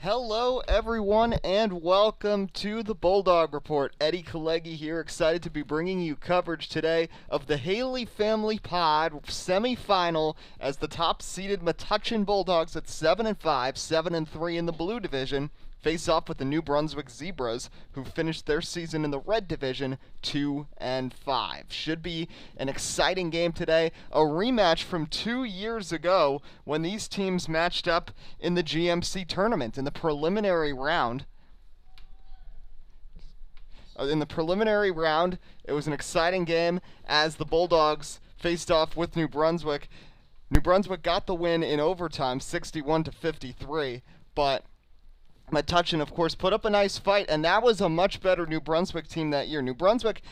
Hello, everyone, and welcome to the Bulldog Report. Eddie Kalegi here, excited to be bringing you coverage today of the Haley Family Pod semifinal as the top-seeded Metuchen Bulldogs at 7-5, 7-3 in the Blue Division face off with the New Brunswick Zebras, who finished their season in the Red Division 2-5. Should be an exciting game today, a rematch from 2 years ago when these teams matched up in the GMC tournament in the preliminary round. It was an exciting game as the Bulldogs faced off with New Brunswick. New Brunswick got the win in overtime, 61-53, but Metuchen, of course, put up a nice fight, and that was a much better New Brunswick team that year. New Brunswick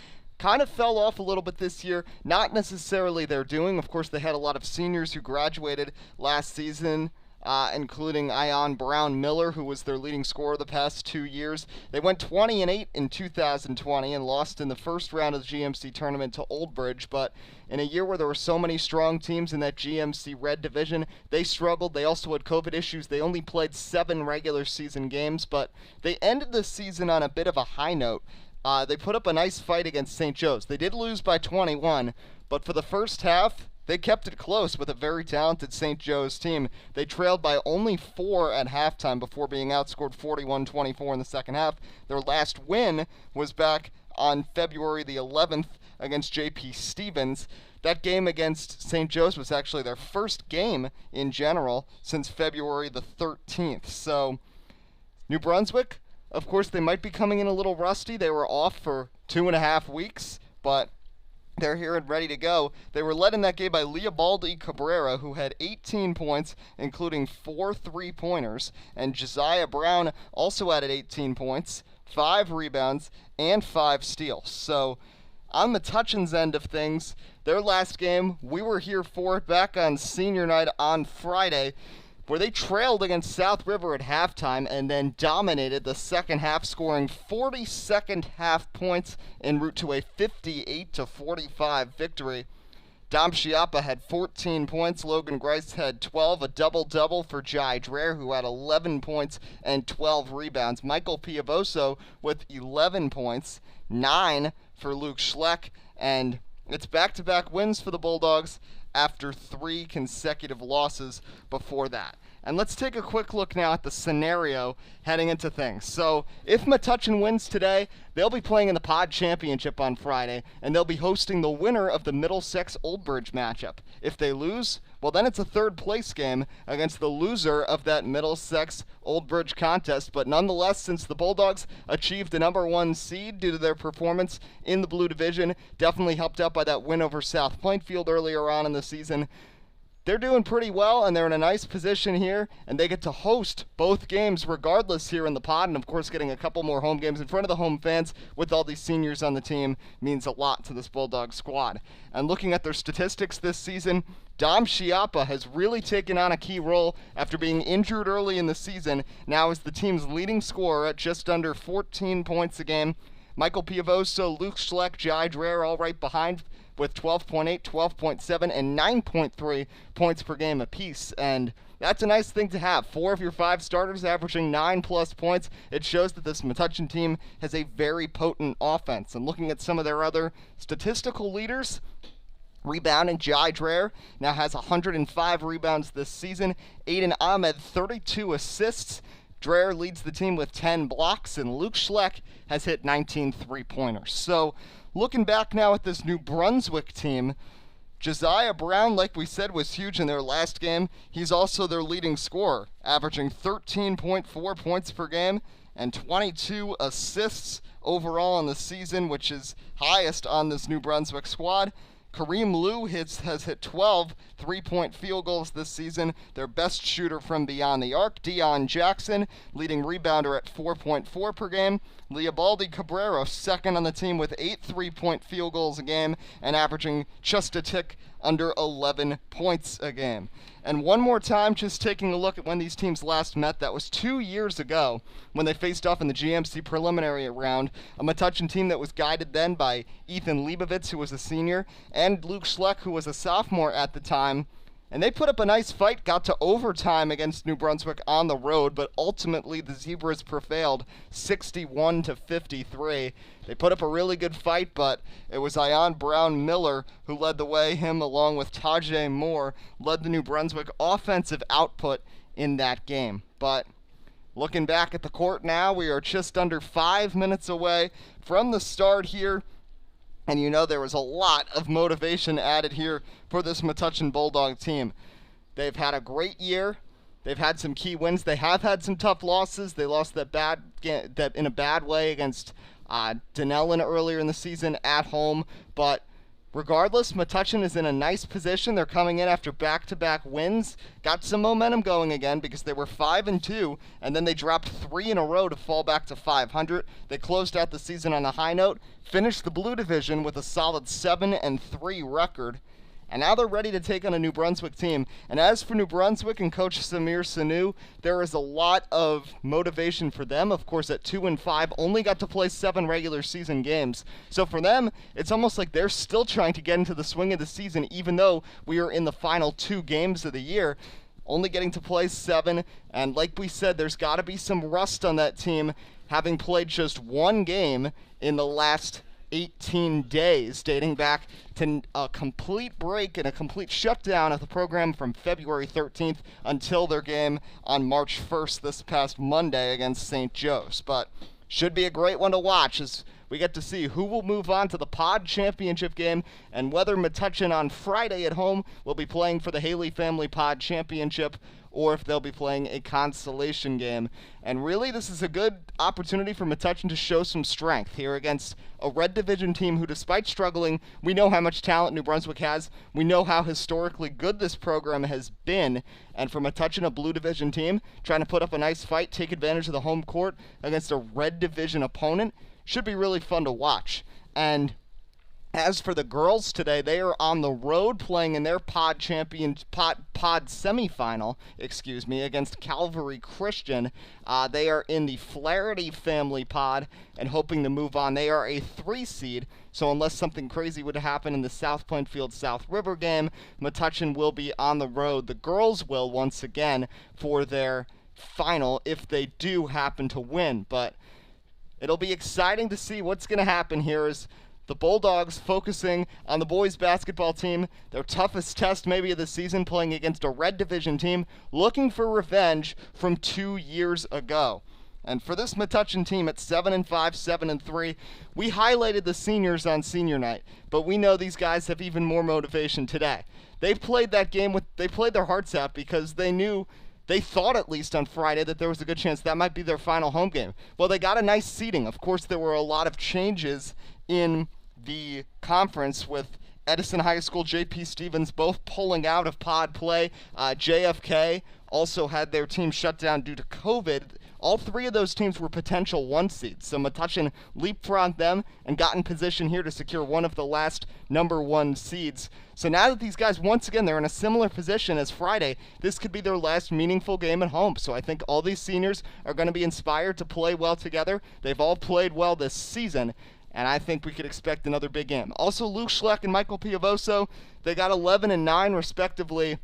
kind of fell off a little bit this year, not necessarily their doing. Of course, they had a lot of seniors who graduated last season, including Ion Brown Miller, who was their leading scorer the past 2 years. They went 20-8 in 2020 and lost in the first round of the GMC tournament to Old Bridge, but in a year where there were so many strong teams in that GMC Red Division, they struggled. They also had COVID issues. They only played 7 regular season games, but they ended the season on a bit of a high note. They put up a nice fight against St. Joe's. They did lose by 21, but for the first half, they kept it close with a very talented St. Joe's team. They trailed by only 4 at halftime before being outscored 41-24 in the second half. Their last win was back on February the 11th against J.P. Stevens. That game against St. Joe's was actually their first game in general since February the 13th. So, New Brunswick, of course, they might be coming in a little rusty. They were off for 2.5 weeks, but they're here and ready to go. They were led in that game by Leobaldi Cabrera, who had 18 points, including 4 3-pointers, and Josiah Brown also added 18 points, 5 rebounds, and 5 steals. So, on Metuchen's end of things, their last game, we were here for it back on senior night on Friday, where they trailed against South River at halftime and then dominated the second half, scoring 40 second half points en route to a 58-45 victory. Dom Chiappa had 14 points, Logan Grice had 12, a double-double for Jai Dreher, who had 11 points and 12 rebounds. Michael Piavoso with 11 points, 9 for Luke Schleck, and it's back-to-back wins for the Bulldogs after 3 consecutive losses before that. And let's take a quick look now at the scenario heading into things. So, if Metuchen wins today, they'll be playing in the Pod Championship on Friday, and they'll be hosting the winner of the Middlesex-Old Bridge matchup. If they lose, well, then it's a third-place game against the loser of that Middlesex-Old Bridge contest. But nonetheless, since the Bulldogs achieved the number 1 seed due to their performance in the Blue Division, definitely helped out by that win over South Plainfield earlier on in the season, they're doing pretty well, and they're in a nice position here, and they get to host both games regardless here in the pod, and of course getting a couple more home games in front of the home fans with all these seniors on the team means a lot to this Bulldog squad. And looking at their statistics this season, Dom Chiappa has really taken on a key role after being injured early in the season, now is the team's leading scorer at just under 14 points a game. Michael Piavoso, Luke Schleck, Jai Dreher all right behind with 12.8, 12.7, and 9.3 points per game apiece. And that's a nice thing to have. 4 of your 5 starters averaging 9+ points. It shows that this Metuchen team has a very potent offense. And looking at some of their other statistical leaders, rebounding, Jai Dreher now has 105 rebounds this season. Aiden Ahmed, 32 assists. Dreher leads the team with 10 blocks, and Luke Schleck has hit 19 3-pointers. So, looking back now at this New Brunswick team, Josiah Brown, like we said, was huge in their last game. He's also their leading scorer, averaging 13.4 points per game and 22 assists overall in the season, which is highest on this New Brunswick squad. Kareem Liu has hit 12 3-point field goals this season, their best shooter from beyond the arc. Deion Jackson, leading rebounder at 4.4 per game. Leobaldi Cabrera, second on the team with 8 3-point field goals a game and averaging just a tick under 11 points a game. And one more time, just taking a look at when these teams last met, that was 2 years ago when they faced off in the GMC preliminary round. A Metuchen team that was guided then by Ethan Leibovitz, who was a senior, and Luke Schleck, who was a sophomore at the time. And they put up a nice fight, got to overtime against New Brunswick on the road, but ultimately the Zebras prevailed 61 to 53. They put up a really good fight, but it was Ion Brown Miller who led the way. Him, along with Tajay Moore, led the New Brunswick offensive output in that game. But looking back at the court now, we are just under 5 minutes away from the start here. And you know there was a lot of motivation added here for this Metuchen Bulldog team. They've had a great year. They've had some key wins. They have had some tough losses. They lost that in a bad way against Dunellen earlier in the season at home. But regardless, Metuchen is in a nice position. They're coming in after back-to-back wins. Got some momentum going again because they were 5-2, and then they dropped 3 in a row to fall back to 500. They closed out the season on a high note, finished the Blue Division with a solid 7-3 record. And now they're ready to take on a New Brunswick team. And as for New Brunswick and Coach Samir Sanu, there is a lot of motivation for them. Of course, at 2-5, only got to play 7 regular season games. So for them, it's almost like they're still trying to get into the swing of the season, even though we are in the final 2 games of the year. Only getting to play 7, and like we said, there's got to be some rust on that team, having played just 1 game in the last 18 days, dating back to a complete break and a complete shutdown of the program from February 13th until their game on March 1st this past Monday against St. Joe's. But should be a great one to watch as we get to see who will move on to the Pod Championship game and whether Metuchen on Friday at home will be playing for the Haley Family Pod Championship or if they'll be playing a consolation game. And really, this is a good opportunity for Metuchen to show some strength here against a Red Division team who, despite struggling, we know how much talent New Brunswick has. We know how historically good this program has been. And for Metuchen, a Blue Division team, trying to put up a nice fight, take advantage of the home court against a Red Division opponent, should be really fun to watch. And as for the girls today, they are on the road playing in their pod semifinal, against Calvary Christian. They are in the Flaherty family pod and hoping to move on. They are a 3 seed, so unless something crazy would happen in the South Plainfield South River game, Metuchen will be on the road. The girls will once again for their final if they do happen to win. But it'll be exciting to see what's going to happen here as the Bulldogs focusing on the boys basketball team, their toughest test maybe of the season, playing against a Red Division team, looking for revenge from 2 years ago. And for this Metuchen team at 7-5, 7-3, we highlighted the seniors on senior night, but we know these guys have even more motivation today. They played that game they played their hearts out because they thought at least on Friday that there was a good chance that might be their final home game. Well, they got a nice seeding. Of course, there were a lot of changes in the conference with Edison High School, J.P. Stevens both pulling out of pod play. JFK also had their team shut down due to COVID. All 3 of those teams were potential 1 seeds, so Metuchen leapfrogged them and got in position here to secure one of the last number 1 seeds. So now that these guys, once again, they're in a similar position as Friday, this could be their last meaningful game at home. So I think all these seniors are going to be inspired to play well together. They've all played well this season, and I think we could expect another big game. Also, Luke Schleck and Michael Piavoso, they got 11 and 9 respectively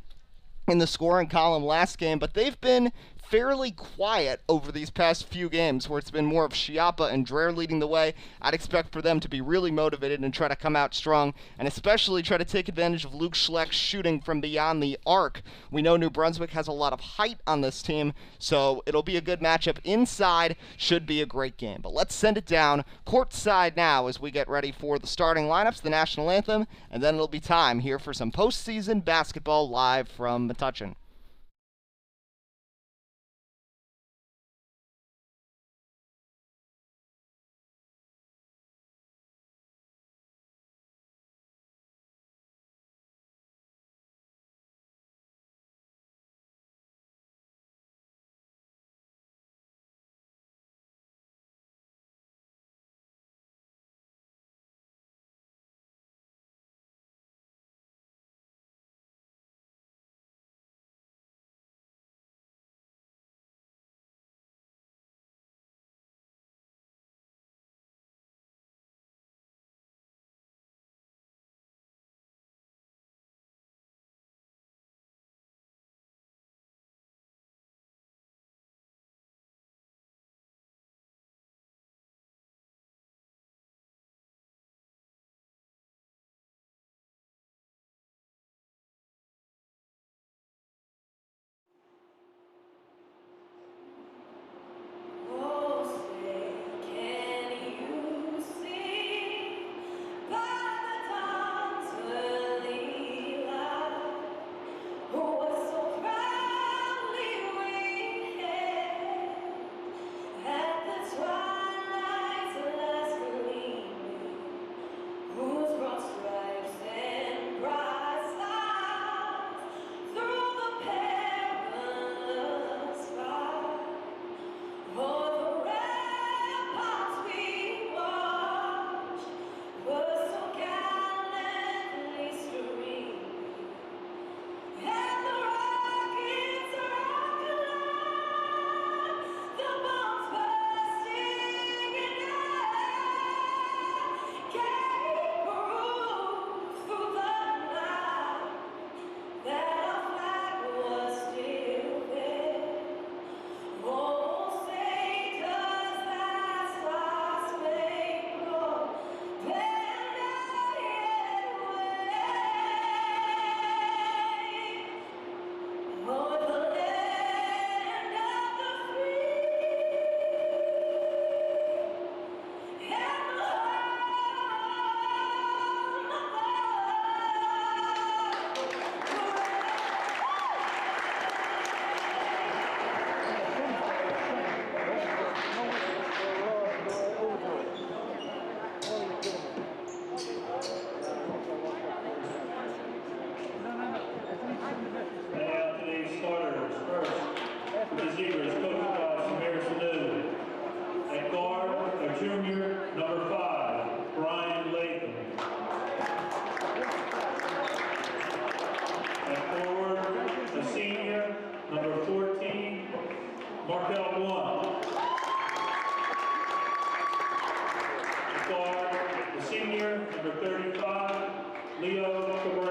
in the scoring column last game, but they've been fairly quiet over these past few games where it's been more of Schiappa and Dreher leading the way. I'd expect for them to be really motivated and try to come out strong, and especially try to take advantage of Luke Schleck shooting from beyond the arc. We know New Brunswick has a lot of height on this team, so it'll be a good matchup inside. Should be a great game. But let's send it down courtside now as we get ready for the starting lineups, the national anthem, and then it'll be time here for some postseason basketball live from Metuchen.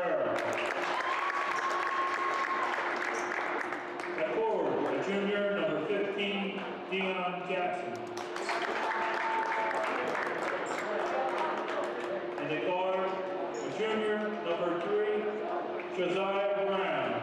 At forward, a junior, number 15, Dion Jackson. And at guard, a junior, number 3, Josiah Brown.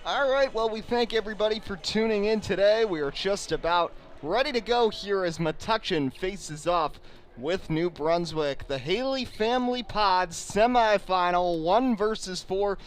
All right, well, we thank everybody for tuning in today. We are just about ready to go here as Metuchen faces off with New Brunswick. The Haley Family Pods semifinal, 1 versus 4.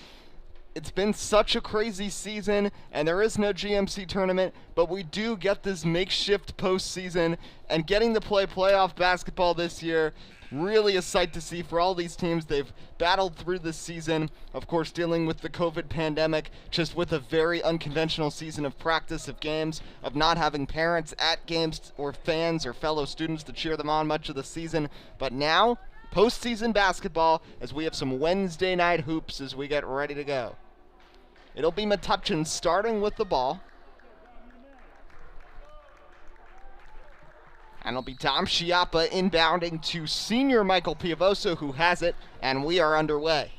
It's been such a crazy season, and there is no GMC tournament, but we do get this makeshift postseason, and getting to play playoff basketball this year, really a sight to see for all these teams. They've battled through this season, of course dealing with the COVID pandemic, just with a very unconventional season of practice, of games, of not having parents at games or fans or fellow students to cheer them on much of the season. But now, postseason basketball, as we have some Wednesday night hoops as we get ready to go. It'll be Metuchen starting with the ball. And it'll be Dom Schiappa inbounding to senior Michael Piavoso, who has it, and we are underway.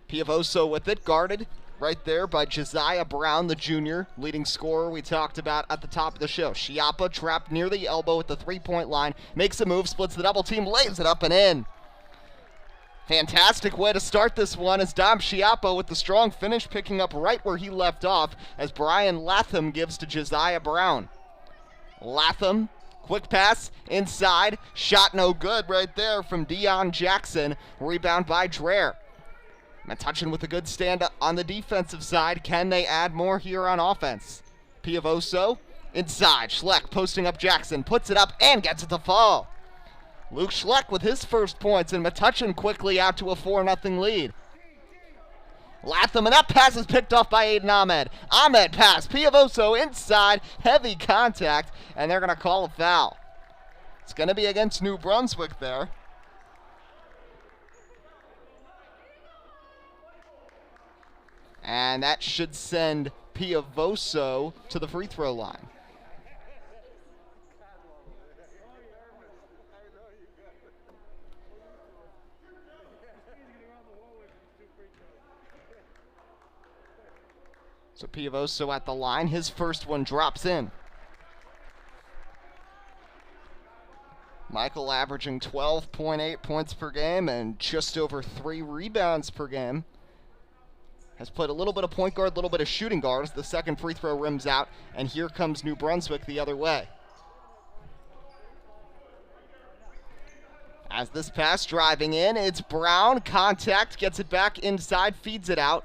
Piavoso with it, guarded right there by Josiah Brown, the junior, leading scorer we talked about at the top of the show. Schiappa trapped near the elbow at the three-point line, makes a move, splits the double team, lays it up and in. Fantastic way to start this one as Dom Schiappa with the strong finish, picking up right where he left off as Brian Latham gives to Josiah Brown. Latham, quick pass, inside, shot no good right there from Dion Jackson, rebound by Dreher. Metuchen with a good stand on the defensive side. Can they add more here on offense? Piavoso, inside, Schleck posting up Jackson, puts it up and gets it to fall. Luke Schleck with his first points, and Metuchen quickly out to a 4-0 lead. Latham, and that pass is picked off by Aiden Ahmed. Ahmed pass, Piavoso inside, heavy contact, and they're going to call a foul. It's going to be against New Brunswick there. And that should send Piavoso to the free throw line. So Piavoso at the line, his first one drops in. Michael averaging 12.8 points per game and just over 3 rebounds per game. Has played a little bit of point guard, a little bit of shooting guard as the second free throw rims out, and here comes New Brunswick the other way. As this pass driving in, it's Brown, contact, gets it back inside, feeds it out.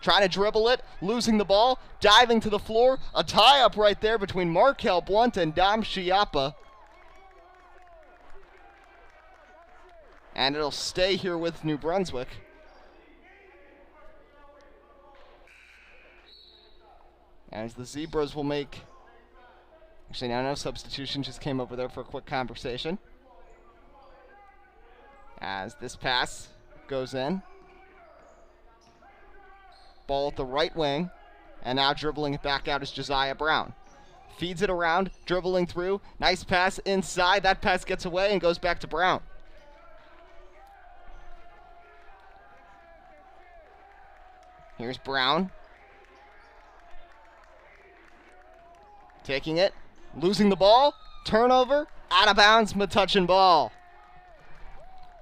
Trying to dribble it, losing the ball, diving to the floor. A tie-up right there between Markel Blunt and Dom Schiappa. And it'll stay here with New Brunswick. As the Zebras will make... Actually, now no substitution, just came over there for a quick conversation. As this pass goes in. Ball at the right wing. And now dribbling it back out is Josiah Brown. Feeds it around, dribbling through. Nice pass inside. That pass gets away and goes back to Brown. Here's Brown. Taking it. Losing the ball. Turnover. Out of bounds. Metuchen ball.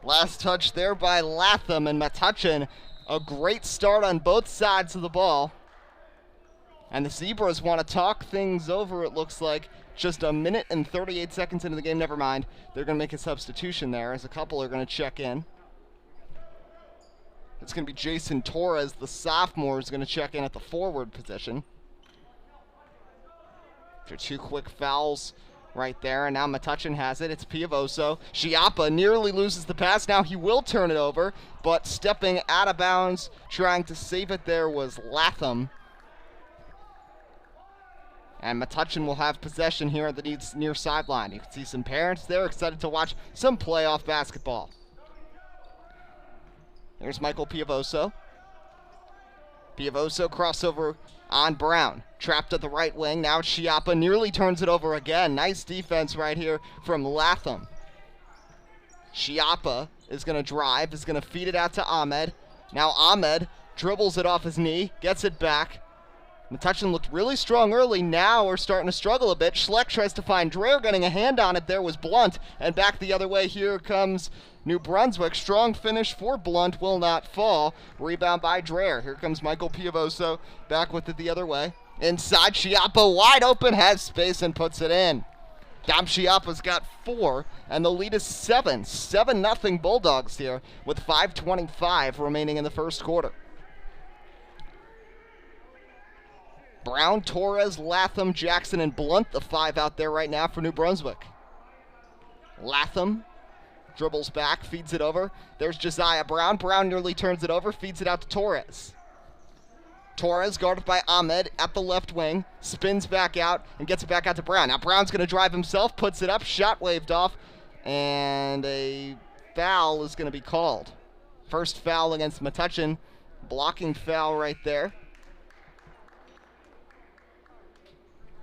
Last touch there by Latham, and Metuchen. A great start on both sides of the ball. And the Zebras want to talk things over, it looks like. Just a minute and 38 seconds into the game. Never mind. They're going to make a substitution there as a couple are going to check in. It's going to be Jason Torres, the sophomore, is going to check in at the forward position. After 2 quick fouls right there, and now Metuchen has it. It's Piavoso. Chiappa nearly loses the pass. Now he will turn it over, but stepping out of bounds, trying to save it there was Latham. And Metuchen will have possession here at the near sideline. You can see some parents there excited to watch some playoff basketball. There's Michael Piavoso. Piavoso crossover on Brown. Trapped at the right wing. Now Chiappa nearly turns it over again. Nice defense right here from Latham. Chiappa is going to drive, is going to feed it out to Ahmed. Now Ahmed dribbles it off his knee, gets it back. Metuchen looked really strong early. Now we're starting to struggle a bit. Schleck tries to find Dreher. Getting a hand on it there was Blunt. And back the other way, here comes New Brunswick. Strong finish for Blunt. Will not fall. Rebound by Dreher. Here comes Michael Piavoso. Back with it the other way. Inside, Chiappa wide open. Has space and puts it in. Dom Chiappa's got 4. And the lead is 7. 7-0 Bulldogs here with 5:25 remaining in the first quarter. Brown, Torres, Latham, Jackson, and Blunt, the 5 out there right now for New Brunswick. Latham dribbles back, feeds it over. There's Josiah Brown. Brown nearly turns it over, feeds it out to Torres. Torres guarded by Ahmed at the left wing, spins back out and gets it back out to Brown. Now Brown's going to drive himself, puts it up, shot waved off, and a foul is going to be called. First foul against Metuchen, blocking foul right there.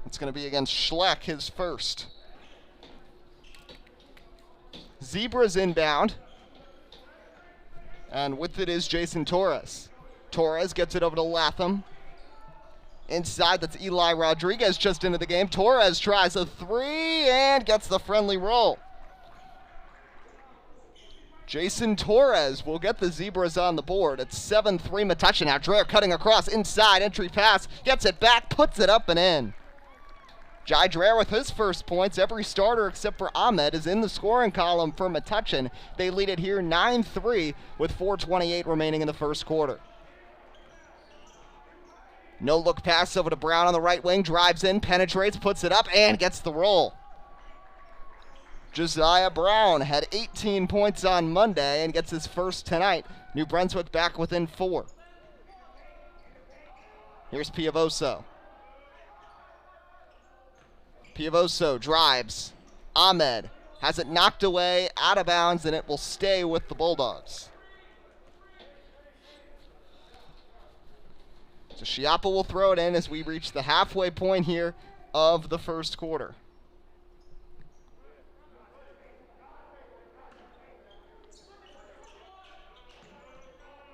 It's going to be against Schleck, his first. Zebras inbound. And with it is Jason Torres. Torres gets it over to Latham. Inside, that's Eli Rodriguez just into the game. Torres tries a 3 and gets the friendly roll. Jason Torres will get the Zebras on the board. It's 7-3 Metuchen. Now Dreher cutting across, inside, entry pass. Gets it back, puts it up and in. Jai Dreher with his first points. Every starter except for Ahmed is in the scoring column for Metuchen. They lead it here 9-3 with 4:28 remaining in the first quarter. No look pass over to Brown on the right wing. Drives in, penetrates, puts it up, and gets the roll. Josiah Brown had 18 points on Monday and gets his first tonight. New Brunswick back within 4. Here's Piavoso. Piavoso drives. Ahmed has it knocked away, out of bounds, and it will stay with the Bulldogs. So Chiappa will throw it in as we reach the halfway point here of the first quarter.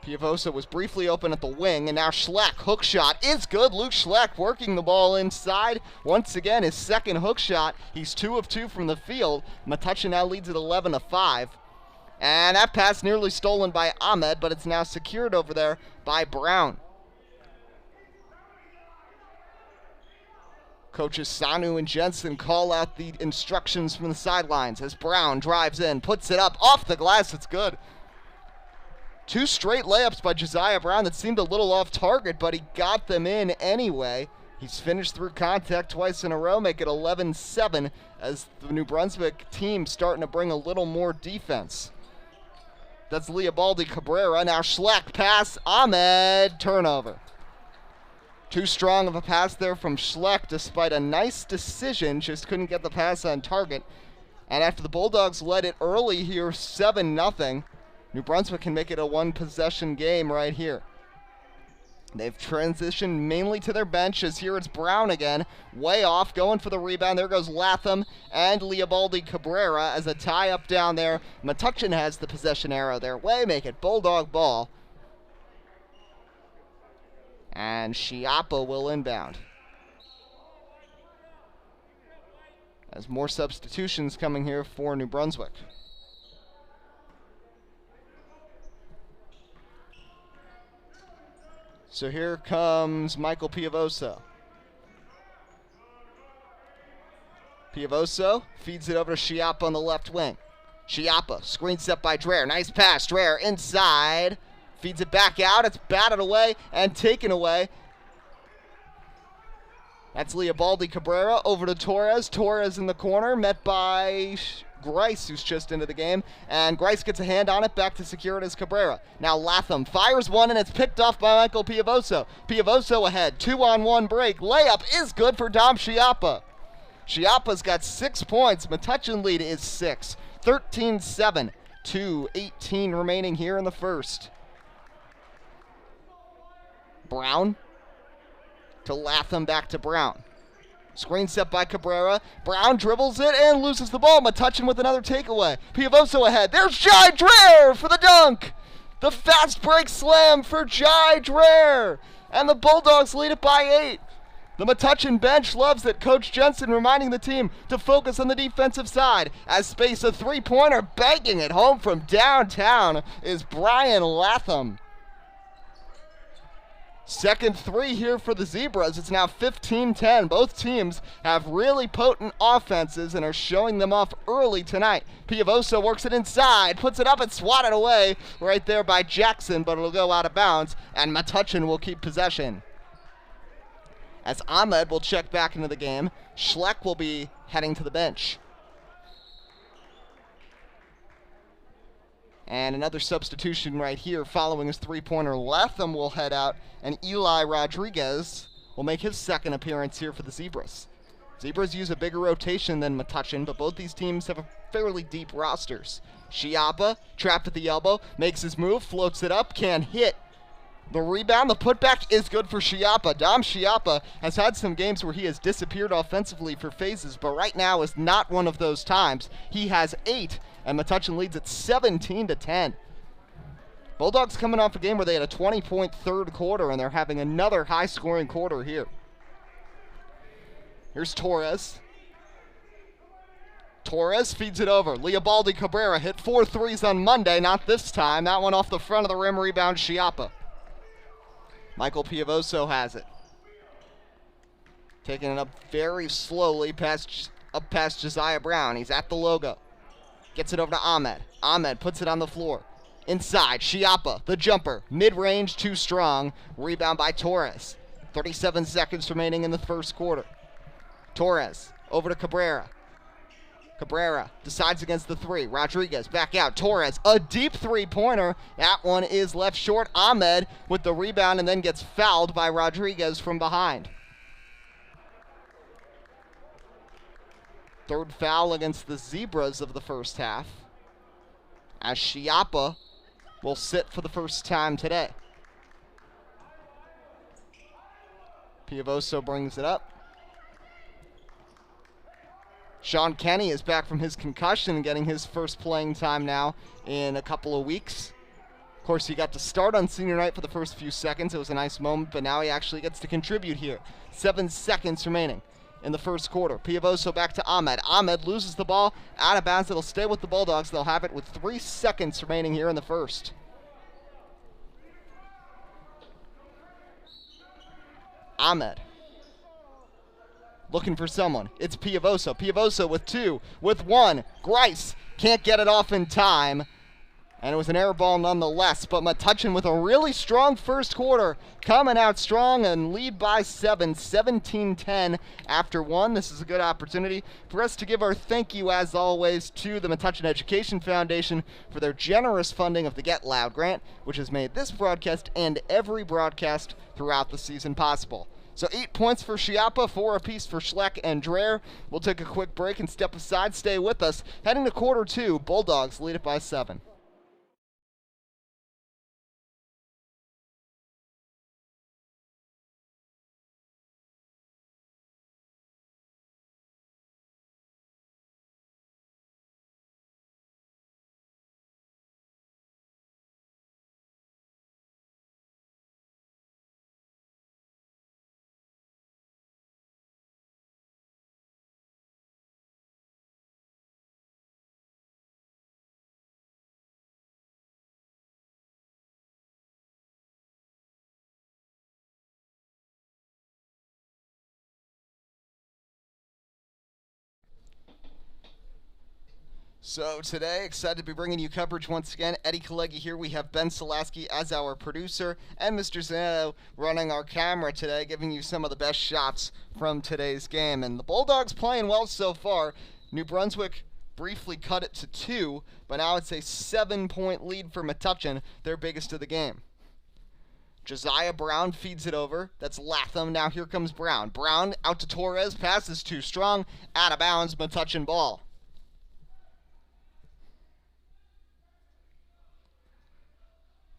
Piavoso was briefly open at the wing, and now Schleck, hook shot is good. Luke Schleck working the ball inside. Once again, his second hook shot. He's 2 of 2 from the field. Metuchen now leads at 11-5. And that pass nearly stolen by Ahmed, but it's now secured over there by Brown. Coaches Sanu and Jensen call out the instructions from the sidelines as Brown drives in, puts it up, off the glass, it's good. 2 straight layups by Josiah Brown that seemed a little off target, but he got them in anyway. He's finished through contact twice in a row, make it 11-7 as the New Brunswick team starting to bring a little more defense. That's Leobaldi Cabrera. Now Schleck pass, Ahmed, turnover. Too strong of a pass there from Schleck despite a nice decision, just couldn't get the pass on target. And after the Bulldogs led it early here 7-0, New Brunswick can make it a one-possession game right here. They've transitioned mainly to their bench, as here it's Brown again, way off, going for the rebound. There goes Latham and Leobaldi Cabrera as a tie-up down there. Metuchen has the possession arrow their way, make it Bulldog ball. And Schiappa will inbound. As more substitutions coming here for New Brunswick. So here comes Michael Piavoso. Piavoso feeds it over to Schiappa on the left wing. Schiappa, screen set by Dreher. Nice pass, Dreher inside. Feeds it back out. It's batted away and taken away. That's Leobaldi Cabrera over to Torres. Torres in the corner, met by Grice, who's just into the game, and Grice gets a hand on it, back to secure it as Cabrera. Now Latham fires one, and it's picked off by Michael Piavoso. Piavoso ahead, 2-on-1 break. Layup is good for Dom Schiappa. Schiappa's got 6 points. Metuchen lead is 6. 13-7, 2:18 remaining here in the first. Brown to Latham, back to Brown. Screen set by Cabrera. Brown dribbles it and loses the ball. Metuchen with another takeaway. Piavoso ahead. There's Jai Dreher for the dunk. The fast break slam for Jai Dreher. And the Bulldogs lead it by 8. The Metuchen bench loves it. Coach Jensen reminding the team to focus on the defensive side. As space a three-pointer, banking it home from downtown is Brian Latham. Second three here for the Zebras. It's now 15-10. Both teams have really potent offenses and are showing them off early tonight. Piavoso works it inside, puts it up and swatted away right there by Jackson, but it'll go out of bounds, and Metuchen will keep possession. As Ahmed will check back into the game, Schleck will be heading to the bench. And another substitution right here following his three-pointer. Latham will head out, and Eli Rodriguez will make his second appearance here for the Zebras. Zebras use a bigger rotation than Metuchen, but both these teams have fairly deep rosters. Schiappa, trapped at the elbow, makes his move, floats it up, can't hit. The rebound, the putback is good for Schiappa. Dom Schiappa has had some games where he has disappeared offensively for phases, but right now is not one of those times. He has 8, and Metuchen leads at 17-10. Bulldogs coming off a game where they had a 20-point third quarter, and they're having another high-scoring quarter here. Here's Torres. Torres feeds it over. Leobaldi Cabrera hit 4 threes on Monday, not this time. That one off the front of the rim, rebound Schiappa. Michael Piavoso has it. Taking it up very slowly past Josiah Brown. He's at the logo. Gets it over to Ahmed. Ahmed puts it on the floor. Inside, Schiappa, the jumper. Mid-range, too strong. Rebound by Torres. 37 seconds remaining in the first quarter. Torres, over to Cabrera. Cabrera decides against the three. Rodriguez back out. Torres, a deep three-pointer. That one is left short. Ahmed with the rebound and then gets fouled by Rodriguez from behind. Third foul against the Zebras of the first half, as Schiappa will sit for the first time today. Piavoso brings it up. Sean Kenny is back from his concussion and getting his first playing time now in a couple of weeks. Of course, he got to start on senior night for the first few seconds. It was a nice moment, but now he actually gets to contribute here. 7 seconds remaining in the first quarter. Piavoso back to Ahmed. Ahmed loses the ball out of bounds. It'll stay with the Bulldogs. They'll have it with 3 seconds remaining here in the first. Ahmed looking for someone. It's Piavoso. Piavoso with 2, with 1. Grice can't get it off in time. And it was an air ball nonetheless. But Metuchen with a really strong first quarter, coming out strong and lead by 7, 17-10 after 1. This is a good opportunity for us to give our thank you, as always, to the Metuchen Education Foundation for their generous funding of the Get Loud grant, which has made this broadcast and every broadcast throughout the season possible. So 8 points for Schiappa, 4 apiece for Schleck and Dreher. We'll take a quick break and step aside. Stay with us. Heading to quarter 2, Bulldogs lead it by 7. So today, excited to be bringing you coverage once again. Eddie Kalegi here. We have Ben Solaski as our producer and Mr. Zanato running our camera today, giving you some of the best shots from today's game. And the Bulldogs playing well so far. New Brunswick briefly cut it to 2, but now it's a 7-point lead for Metuchen, their biggest of the game. Josiah Brown feeds it over. That's Latham. Now here comes Brown. Brown out to Torres. Passes too strong. Out of bounds. Metuchen ball.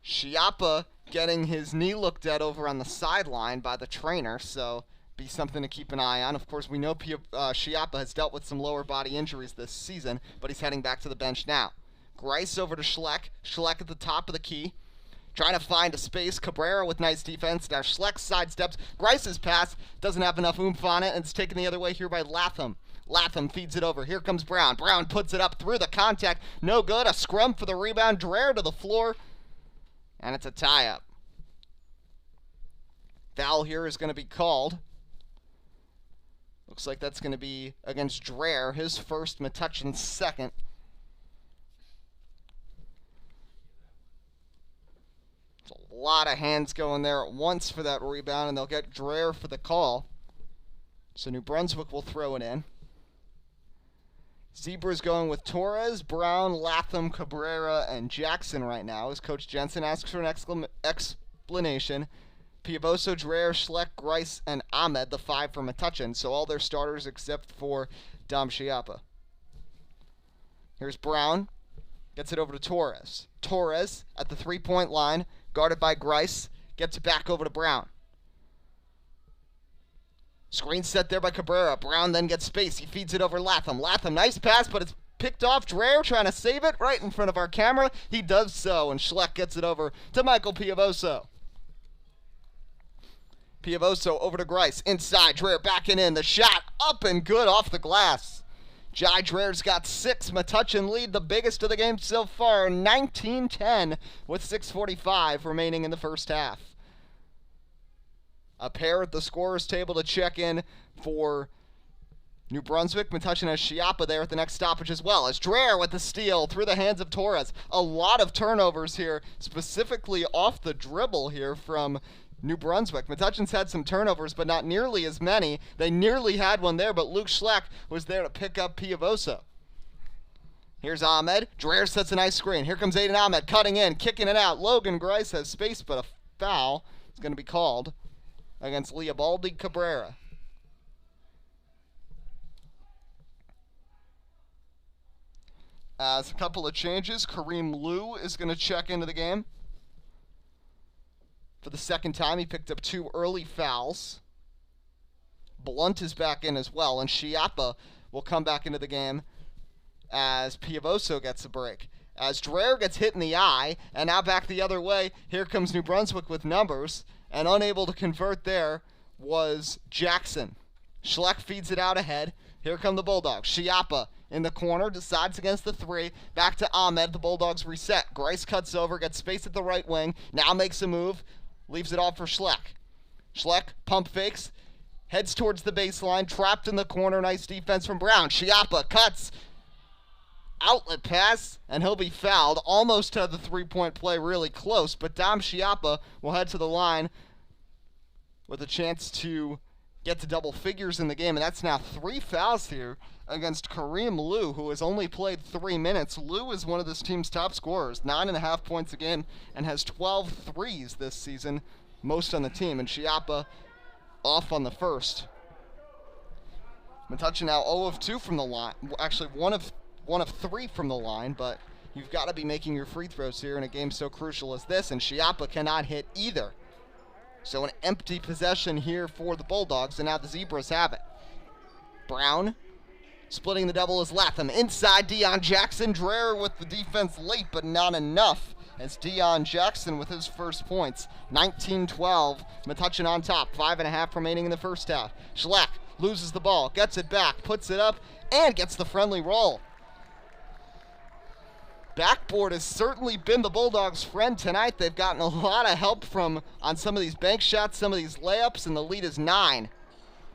Schiappa getting his knee looked at over on the sideline by the trainer, so be something to keep an eye on. Of course, we know Schiappa has dealt with some lower body injuries this season, but he's heading back to the bench now. Grice over to Schleck. Schleck at the top of the key, trying to find a space. Cabrera with nice defense. Now Schleck sidesteps. Grice's pass doesn't have enough oomph on it, and it's taken the other way here by Latham. Latham feeds it over. Here comes Brown. Brown puts it up through the contact. No good. A scrum for the rebound. Dreher to the floor. And it's a tie-up. Foul here is going to be called. Looks like that's going to be against Dreher, his first, Metuchen's second. There's a lot of hands going there at once for that rebound, and they'll get Dreher for the call. So New Brunswick will throw it in. Zebra's going with Torres, Brown, Latham, Cabrera, and Jackson right now as Coach Jensen asks for an explanation. Piavoso, Dreher, Schleck, Grice, and Ahmed, the 5 for Metuchen, so all their starters except for Dom Schiappa. Here's Brown. Gets it over to Torres. Torres at the 3-point line, guarded by Grice, gets it back over to Brown. Screen set there by Cabrera. Brown then gets space. He feeds it over Latham. Latham, nice pass, but it's picked off. Dreher trying to save it right in front of our camera. He does so, and Schleck gets it over to Michael Piavoso. Piavoso over to Grice. Inside, Dreher backing in. The shot up and good off the glass. Jai Dreher's got 6. Metuchen lead, the biggest of the game so far, 19-10 with 6:45 remaining in the first half. A pair at the scorer's table to check in for New Brunswick. Metuchen has Schiappa there at the next stoppage as well, as Dreher with the steal through the hands of Torres. A lot of turnovers here, specifically off the dribble here from New Brunswick. Metuchen's had some turnovers, but not nearly as many. They nearly had one there, but Luke Schleck was there to pick up Piavoso. Here's Ahmed. Dreher sets a nice screen. Here comes Aiden Ahmed cutting in, kicking it out. Logan Grice has space, but a foul is going to be called against Leobaldi Cabrera. As a couple of changes, Kareem Liu is going to check into the game. For the second time, he picked up 2 early fouls. Blunt is back in as well, and Schiappa will come back into the game as Piavoso gets a break. As Dreher gets hit in the eye, and now back the other way, here comes New Brunswick with numbers. And unable to convert there was Jackson. Schleck feeds it out ahead. Here come the Bulldogs. Schiappa in the corner, decides against the 3. Back to Ahmed. The Bulldogs reset. Grice cuts over, gets space at the right wing. Now makes a move. Leaves it off for Schleck. Schleck pump fakes. Heads towards the baseline. Trapped in the corner. Nice defense from Brown. Schiappa cuts. Outlet pass, and he'll be fouled. Almost had the 3-point play really close, but Dom Schiappa will head to the line with a chance to get to double figures in the game, and that's now 3 fouls here against Kareem Liu, who has only played 3 minutes. Liu is one of this team's top scorers, 9.5 points a game, and has 12 threes this season, most on the team, and Schiappa off on the first. Metuchen now 0 of 2 from the line. Actually, 1 of 3 from the line, but you've got to be making your free throws here in a game so crucial as this, and Schiappa cannot hit either. So an empty possession here for the Bulldogs, and now the Zebras have it. Brown splitting the double is Latham. Inside, Deion Jackson. Dreher with the defense late, but not enough, as Deion Jackson with his first points. 19-12, Metuchen on top. 5.5 remaining in the first half. Schleck loses the ball, gets it back, puts it up, and gets the friendly roll. Backboard has certainly been the Bulldogs' friend tonight. They've gotten a lot of help from on some of these bank shots, some of these layups, and the lead is 9.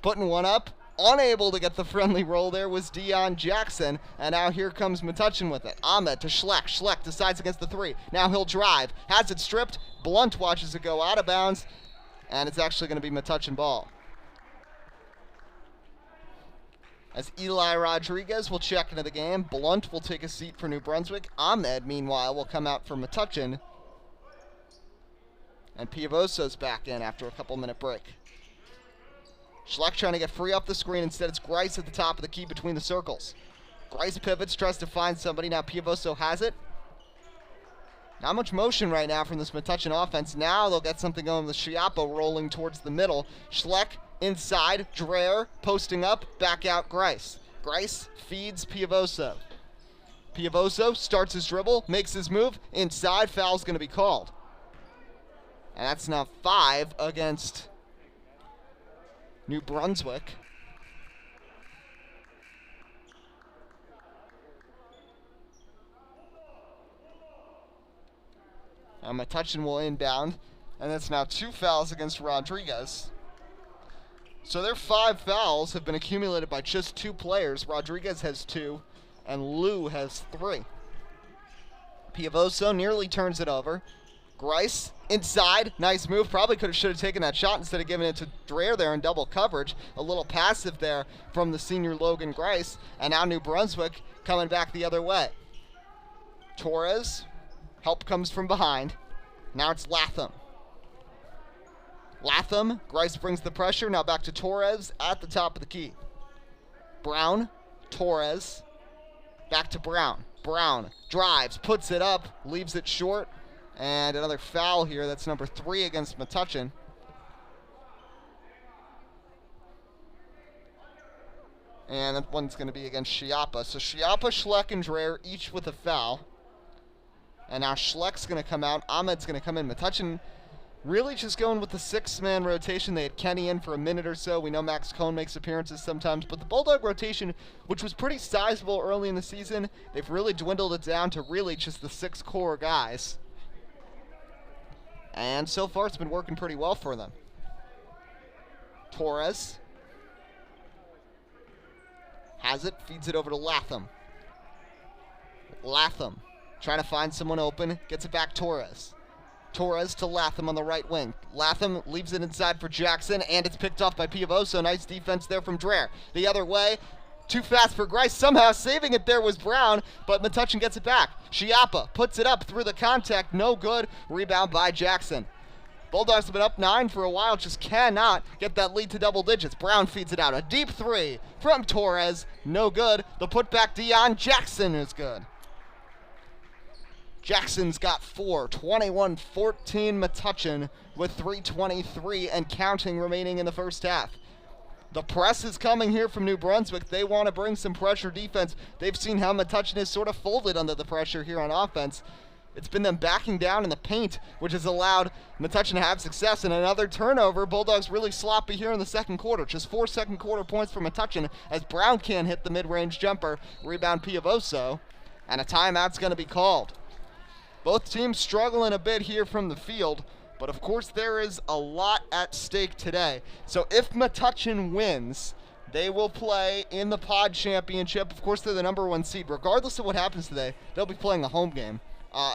Putting one up Unable to get the friendly roll there was Deion Jackson, and now here comes Metuchen with it. Ahmed to Schleck. Schleck decides against the 3. Now he'll drive. Has it stripped. Blunt watches it go out of bounds, and it's actually going to be Metuchen ball. As Eli Rodriguez will check into the game, Blunt will take a seat for New Brunswick. Ahmed, meanwhile, will come out for Metuchen, and Piavoso's back in after a couple-minute break. Schleck trying to get free off the screen. Instead, it's Grice at the top of the key between the circles. Grice pivots, tries to find somebody. Now Piavoso has it. Not much motion right now from this Metuchen offense. Now they'll get something going with Schiappa rolling towards the middle. Schleck inside. Dreher posting up. Back out Grice. Grice feeds Piavoso. Piavoso starts his dribble, makes his move. Inside, foul's going to be called. And that's now 5 against New Brunswick. And Metuchen will inbound, and that's now 2 fouls against Rodriguez. So their 5 fouls have been accumulated by just 2 players. Rodriguez has 2, and Lou has 3. Piavoso nearly turns it over. Grice inside, nice move. Probably should have taken that shot instead of giving it to Dreher there in double coverage. A little passive there from the senior Logan Grice. And now New Brunswick coming back the other way. Torres, help comes from behind. Now it's Latham. Latham, Grice brings the pressure. Now back to Torres at the top of the key. Brown, Torres, back to Brown. Brown drives, puts it up, leaves it short. And another foul here. That's number 3 against Metuchen. And that one's going to be against Schiappa. So Schiappa, Schleck, and Dreher each with a foul. And now Schleck's going to come out. Ahmed's going to come in. Metuchen really just going with the 6-man rotation. They had Kenny in for a minute or so. We know Max Cohn makes appearances sometimes. But the Bulldog rotation, which was pretty sizable early in the season, they've really dwindled it down to really just the 6 core guys. And so far, it's been working pretty well for them. Torres has it, feeds it over to Latham. Latham trying to find someone open, gets it back Torres. Torres to Latham on the right wing. Latham leaves it inside for Jackson, and it's picked off by Piavoso. Nice defense there from Dreher. The other way, too fast for Grice. Somehow saving it there was Brown, but Metuchen gets it back. Schiappa puts it up through the contact. No good. Rebound by Jackson. Bulldogs have been up 9 for a while. Just cannot get that lead to double digits. Brown feeds it out. A deep 3 from Torres. No good. The putback Deion Jackson is good. Jackson's got 4. 21-14 Metuchen with 3:23 and counting remaining in the first half. The press is coming here from New Brunswick. They want to bring some pressure defense. They've seen how Metuchen is sort of folded under the pressure here on offense. It's been them backing down in the paint, which has allowed Metuchen to have success. And another turnover. Bulldogs really sloppy here in the second quarter. Just 4 second quarter points for Metuchen as Brown can't hit the mid-range jumper. Rebound Piavoso. And a timeout's going to be called. Both teams struggling a bit here from the field. But of course there is a lot at stake today. So if Metuchen wins, they will play in the pod championship. Of course they're the number 1 seed. Regardless of what happens today, they'll be playing a home game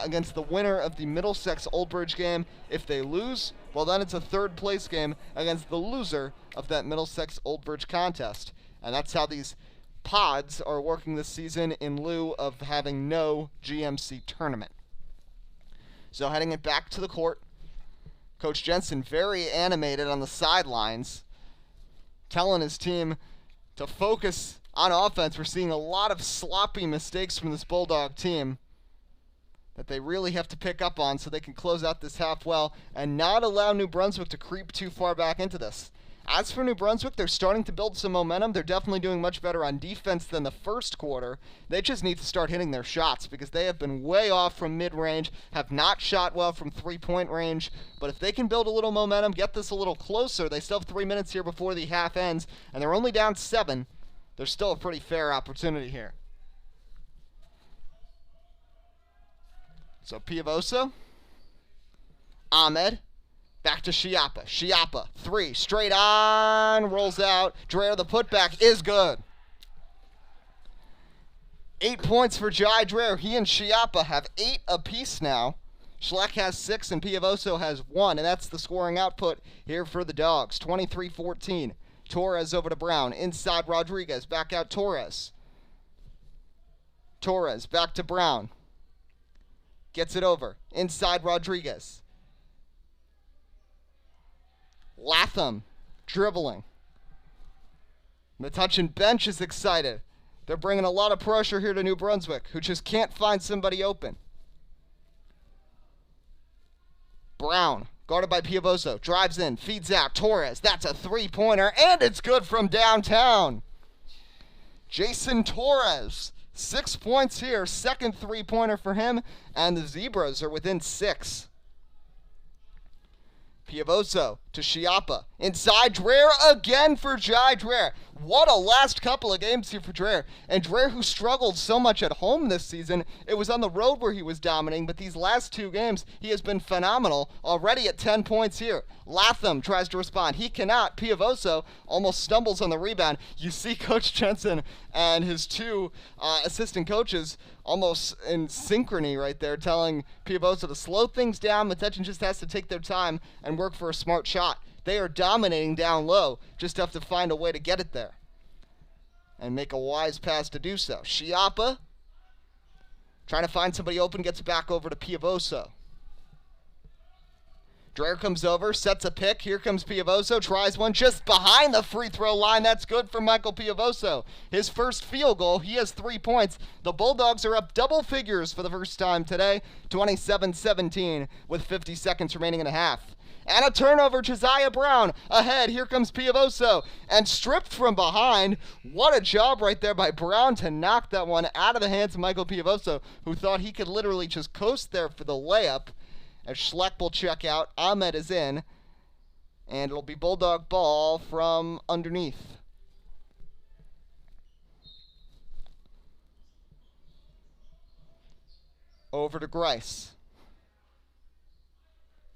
against the winner of the Middlesex Old Bridge game. If they lose, well then it's a 3rd place game against the loser of that Middlesex Old Bridge contest. And that's how these pods are working this season in lieu of having no GMC tournament. So heading it back to the court, Coach Jensen very animated on the sidelines, telling his team to focus on offense. We're seeing a lot of sloppy mistakes from this Bulldog team that they really have to pick up on so they can close out this half well and not allow New Brunswick to creep too far back into this. As for New Brunswick, they're starting to build some momentum. They're definitely doing much better on defense than the first quarter. They just need to start hitting their shots because they have been way off from mid-range, have not shot well from three-point range. But if they can build a little momentum, get this a little closer, they still have 3 minutes here before the half ends, and they're only down 7. There's still a pretty fair opportunity here. So Piavoso, Ahmed, Back to Schiappa. Schiappa, 3, straight on, rolls out. Dreher, the putback is good. 8 points for Jai Dreher. He and Schiappa have 8 apiece now. Schleck has 6 and Piavoso has 1, and that's the scoring output here for the Dogs. 23-14. Torres over to Brown. Inside Rodriguez. Back out Torres. Torres back to Brown. Gets it over. Inside Rodriguez. Latham dribbling. Metuchen bench is excited. They're bringing a lot of pressure here to New Brunswick, who just can't find somebody open. Brown, guarded by Piavoso, drives in, feeds out. Torres, that's a three-pointer, and it's good from downtown. Jason Torres, 6 points here, second three-pointer for him, and the Zebras are within 6. Piavoso to Schiappa. Inside Dreher again for Jai Dreher. What a last couple of games here for Dreher. And Dreher, who struggled so much at home this season, it was on the road where he was dominating, but these last 2 games, he has been phenomenal, already at 10 points here. Latham tries to respond. He cannot. Piavoso almost stumbles on the rebound. You see Coach Jensen and his 2 assistant coaches almost in synchrony right there, telling Piavoso to slow things down. Metuchen just has to take their time and work for a smart shot. They are dominating down low, just have to find a way to get it there and make a wise pass to do so. Schiappa trying to find somebody open, gets it back over to Piavoso. Dreher comes over, sets a pick. Here comes Piavoso, tries one just behind the free throw line. That's good for Michael Piavoso. His first field goal, he has 3 points. The Bulldogs are up double figures for the first time today, 27-17 with 50 seconds remaining in a half. And a turnover, Josiah Brown ahead. Here comes Piavoso, and stripped from behind. What a job right there by Brown to knock that one out of the hands of Michael Piavoso, who thought he could literally just coast there for the layup. As Schleck will check out, Ahmed is in, and it'll be Bulldog ball from underneath. Over to Grice.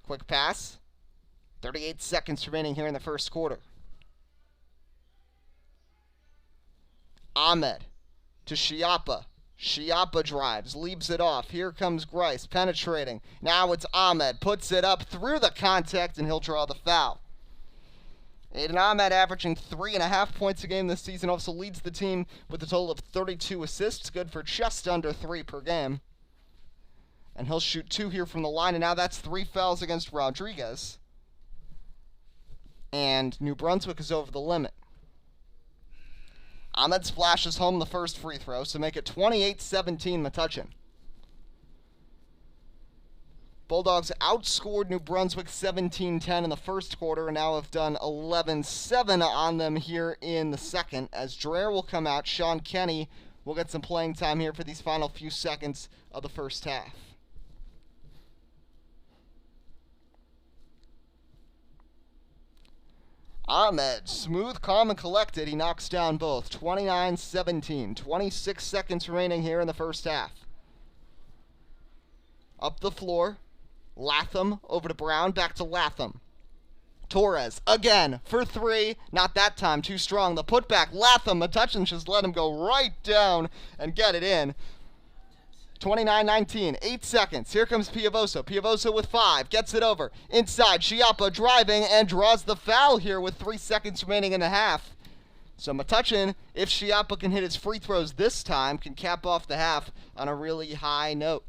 Quick pass. 38 seconds remaining here in the first quarter. Ahmed to Schiappa. Schiappa drives, leaves it off. Here comes Grice, penetrating. Now it's Ahmed, puts it up through the contact, and he'll draw the foul. Aiden Ahmed averaging 3.5 points a game this season, also leads the team with a total of 32 assists, good for just under 3 per game. And he'll shoot 2 here from the line, and now that's 3 fouls against Rodriguez. And New Brunswick is over the limit. Ahmed splashes home the first free throw, so make it 28-17 Metuchen. Bulldogs outscored New Brunswick 17-10 in the first quarter, and now have done 11-7 on them here in the second. As Dreher will come out, Sean Kenny will get some playing time here for these final few seconds of the first half. Ahmed, smooth, calm, and collected. He knocks down both. 29-17. 26 seconds remaining here in the first half. Up the floor. Latham over to Brown. Back to Latham. Torres again for 3. Not that time. Too strong. The putback. Latham. Metuchen just let him go right down and get it in. 29-19, 8 seconds. Here comes Piavoso. Piavoso with 5, gets it over. Inside, Schiappa driving and draws the foul here with 3 seconds remaining in the half. So Metuchen, if Schiappa can hit his free throws this time, can cap off the half on a really high note.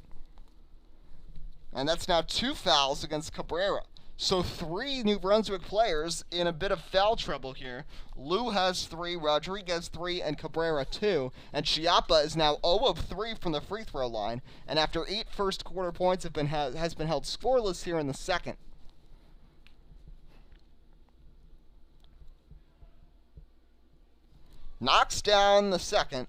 And that's now 2 fouls against Cabrera. So 3 New Brunswick players in a bit of foul trouble here. Lou has 3, Rodriguez 3, and Cabrera 2. And Schiappa is now 0 of 3 from the free throw line. And after 8 first quarter points has been held scoreless here in the second. Knocks down the second.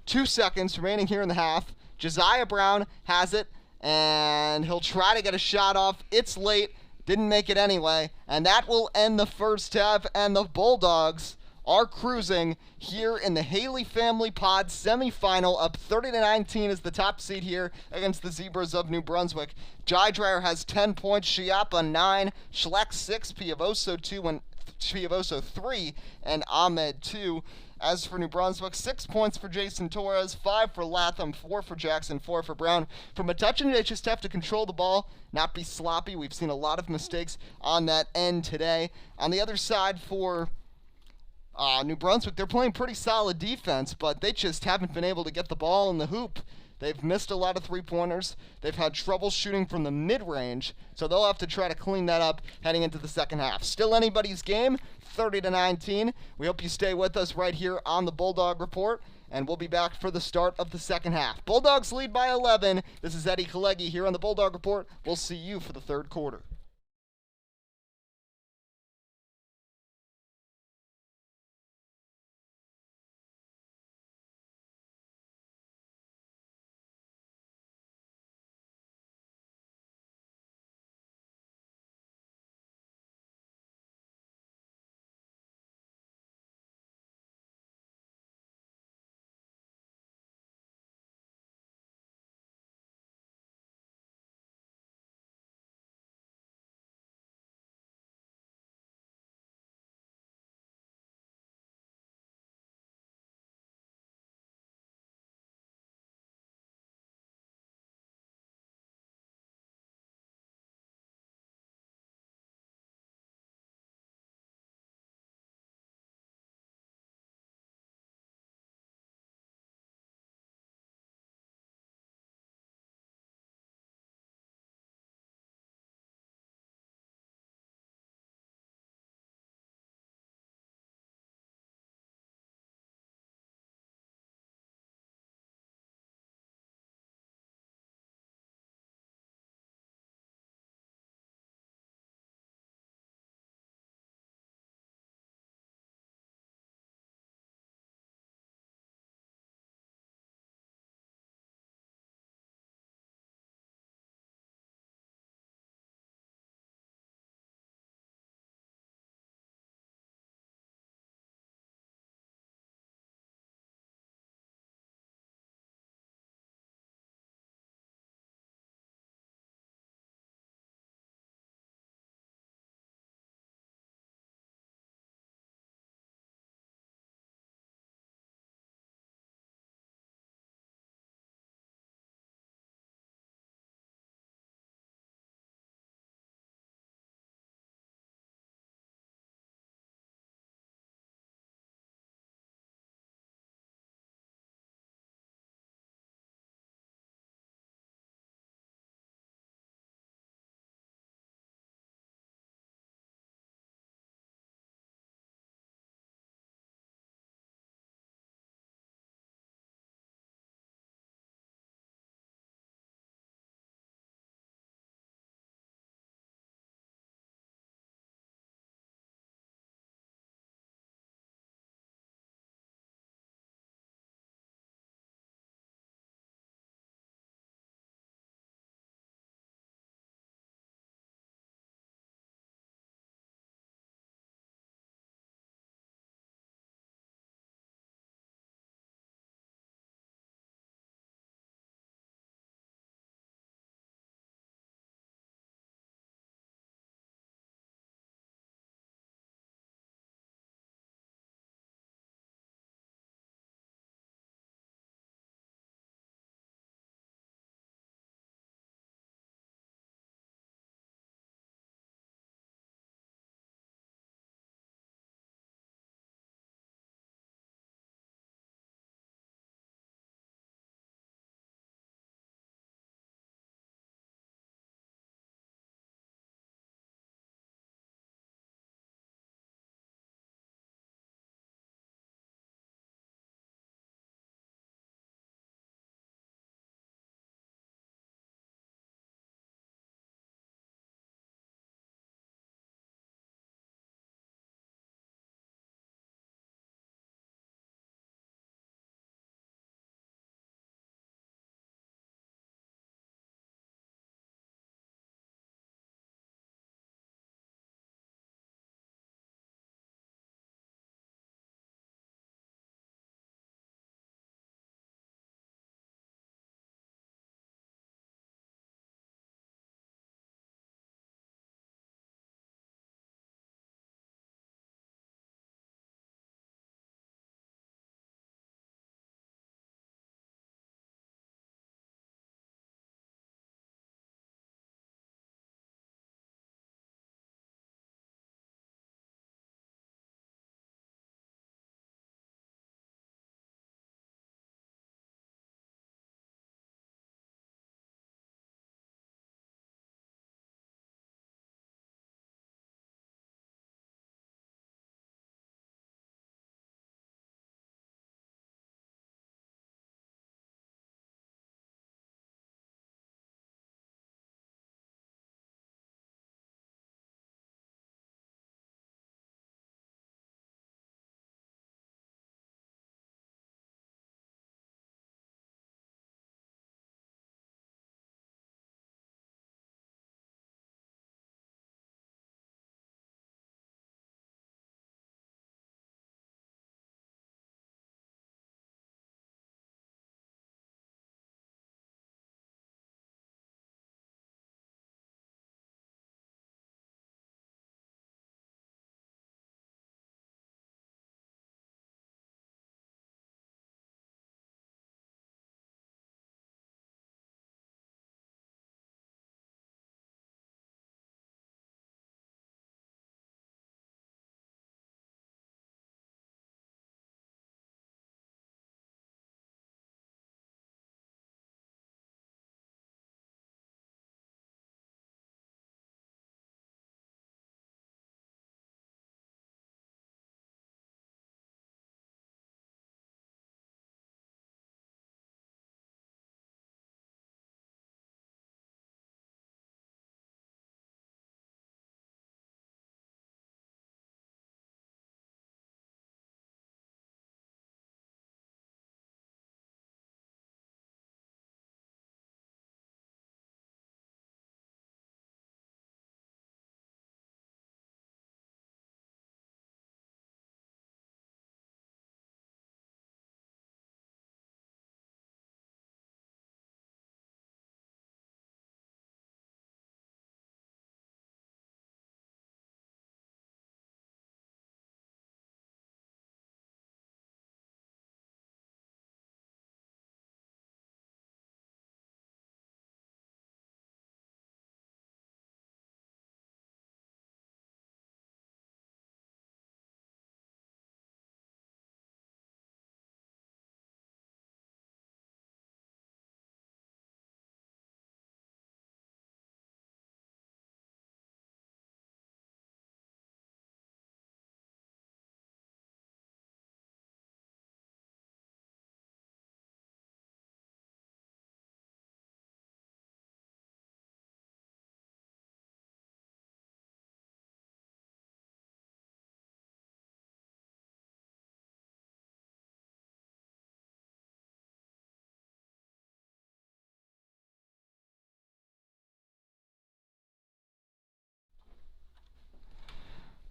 2 seconds remaining here in the half. Josiah Brown has it, and he'll try to get a shot off. It's late. Didn't make it anyway, and that will end the first half, and the Bulldogs are cruising here in the Haley Family Pod semifinal, up 30-19 as the top seed here against the Zebras of New Brunswick. Jai Dreyer has 10 points, Chiappa 9, Schleck 6, Piavoso 2, and Piavoso 3, and Ahmed 2. As for New Brunswick, 6 points for Jason Torres, 5 for Latham, 4 for Jackson, 4 for Brown. For Metuchen, they just have to control the ball, not be sloppy. We've seen a lot of mistakes on that end today. On the other side for New Brunswick, they're playing pretty solid defense, but they just haven't been able to get the ball in the hoop. They've missed a lot of three-pointers. They've had trouble shooting from the mid-range, so they'll have to try to clean that up heading into the second half. Still anybody's game, 30-19. We hope you stay with us right here on the Bulldog Report, and we'll be back for the start of the second half. Bulldogs lead by 11. This is Eddie Kalegi here on the Bulldog Report. We'll see you for the third quarter.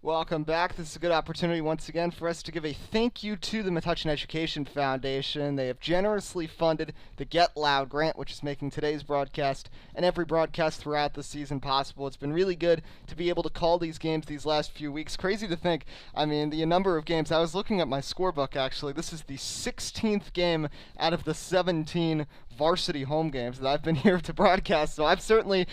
Welcome back. This is a good opportunity once again for us to give a thank you to the Metuchen Education Foundation. They have generously funded the Get Loud grant, which is making today's broadcast and every broadcast throughout the season possible. It's been really good to be able to call these games these last few weeks. Crazy to think, I mean, the number of games. I was looking at my scorebook, actually. This is the 16th game out of the 17 varsity home games that I've been here to broadcast, so I've certainly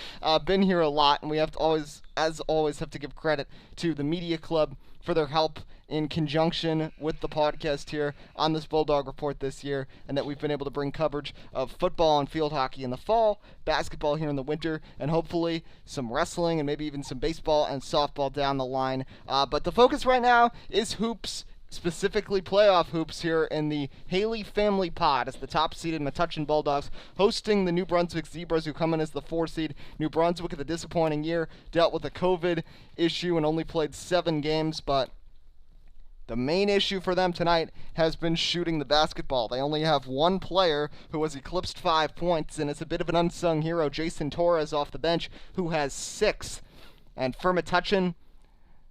been here a lot, and we have to always, as always, have to give credit to the media club for their help in conjunction with the podcast here on this Bulldog Report this year, and that we've been able to bring coverage of football and field hockey in the fall, basketball here in the winter, and hopefully some wrestling and maybe even some baseball and softball down the line. But the focus right now is hoops, specifically playoff hoops here in the Haley family pod as the top-seeded Metuchen Bulldogs hosting the New Brunswick Zebras, who come in as the 4 seed. New Brunswick, with a disappointing year, dealt with a COVID issue and only played 7 games, but the main issue for them tonight has been shooting the basketball. They only have one player who has eclipsed 5 points, and it's a bit of an unsung hero, Jason Torres, off the bench, who has 6. And for Metuchen,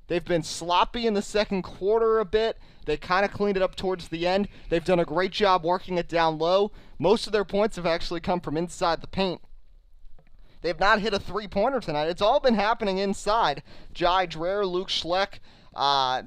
they've been sloppy in the second quarter a bit. They kind of cleaned it up towards the end. They've done a great job working it down low. Most of their points have actually come from inside the paint. They have not hit a three-pointer tonight. It's all been happening inside. Jai Dreher, Luke Schleck,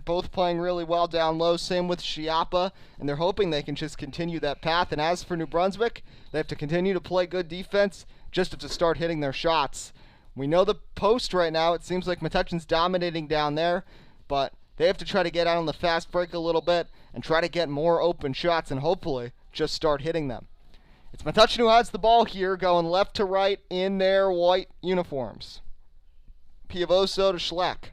both playing really well down low. Same with Chiappa, and they're hoping they can just continue that path. And as for New Brunswick, they have to continue to play good defense just to start hitting their shots. We know the post right now. It seems like Metuchen's dominating down there, but they have to try to get out on the fast break a little bit and try to get more open shots and hopefully just start hitting them. It's Metuchen who has the ball here, going left to right in their white uniforms. Piavoso to Schleck.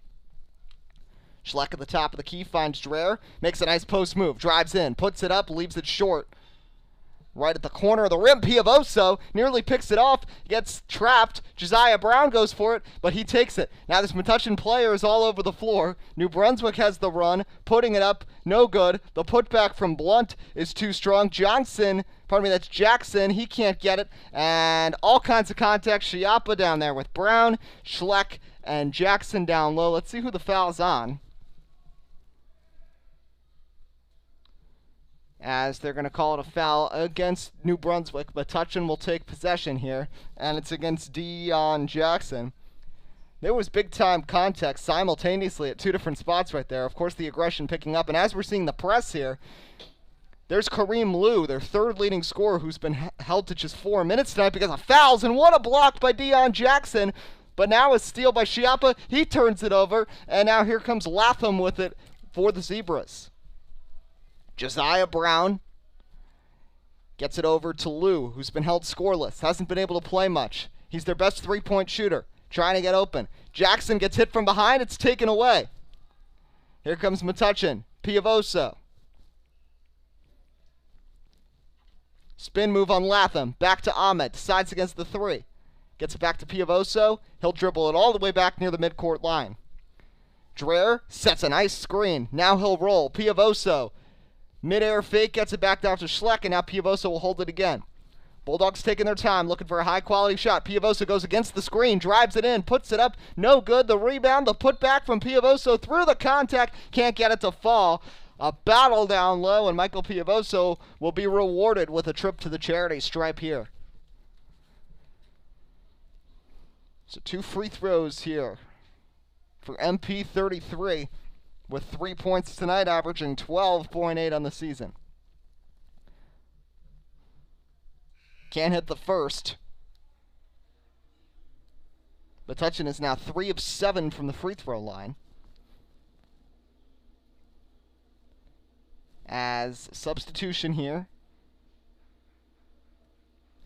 Schleck at the top of the key finds Dreher, makes a nice post move, drives in, puts it up, leaves it short. Right at the corner of the rim, Piavoso nearly picks it off, gets trapped. Josiah Brown goes for it, but he takes it. Now this Metuchen player is all over the floor. New Brunswick has the run, putting it up, no good. The putback from Blunt is too strong. That's Jackson, he can't get it. And all kinds of contact. Chiappa down there with Brown, Schleck, and Jackson down low. Let's see who the foul's on, as they're going to call it a foul against New Brunswick. Metuchen will take possession here, and it's against Deion Jackson. There was big-time contact simultaneously at 2 different spots right there. Of course, the aggression picking up, and as we're seeing the press here, there's Kareem Liu, their third leading scorer, who's been held to just 4 minutes tonight because of fouls, and what a block by Deion Jackson. But now a steal by Chiappa. He turns it over, and now here comes Latham with it for the Zebras. Josiah Brown gets it over to Liu, who's been held scoreless, hasn't been able to play much. He's their best three-point shooter, trying to get open. Jackson gets hit from behind, it's taken away. Here comes Metuchen, Piavoso. Spin move on Latham, back to Ahmed, decides against the 3. Gets it back to Piavoso, he'll dribble it all the way back near the midcourt line. Dreher sets a nice screen, now he'll roll. Piavoso, mid-air fake, gets it back down to Schleck, and now Piavoso will hold it again. Bulldogs taking their time, looking for a high-quality shot. Piavoso goes against the screen, drives it in, puts it up, no good. The rebound, the putback from Piavoso through the contact, can't get it to fall. A battle down low, and Michael Piavoso will be rewarded with a trip to the charity stripe here. So 2 free throws here for MP33. With 3 points tonight, averaging 12.8 on the season. Can't hit the first. Metuchen is now 3 of 7 from the free throw line. As substitution here.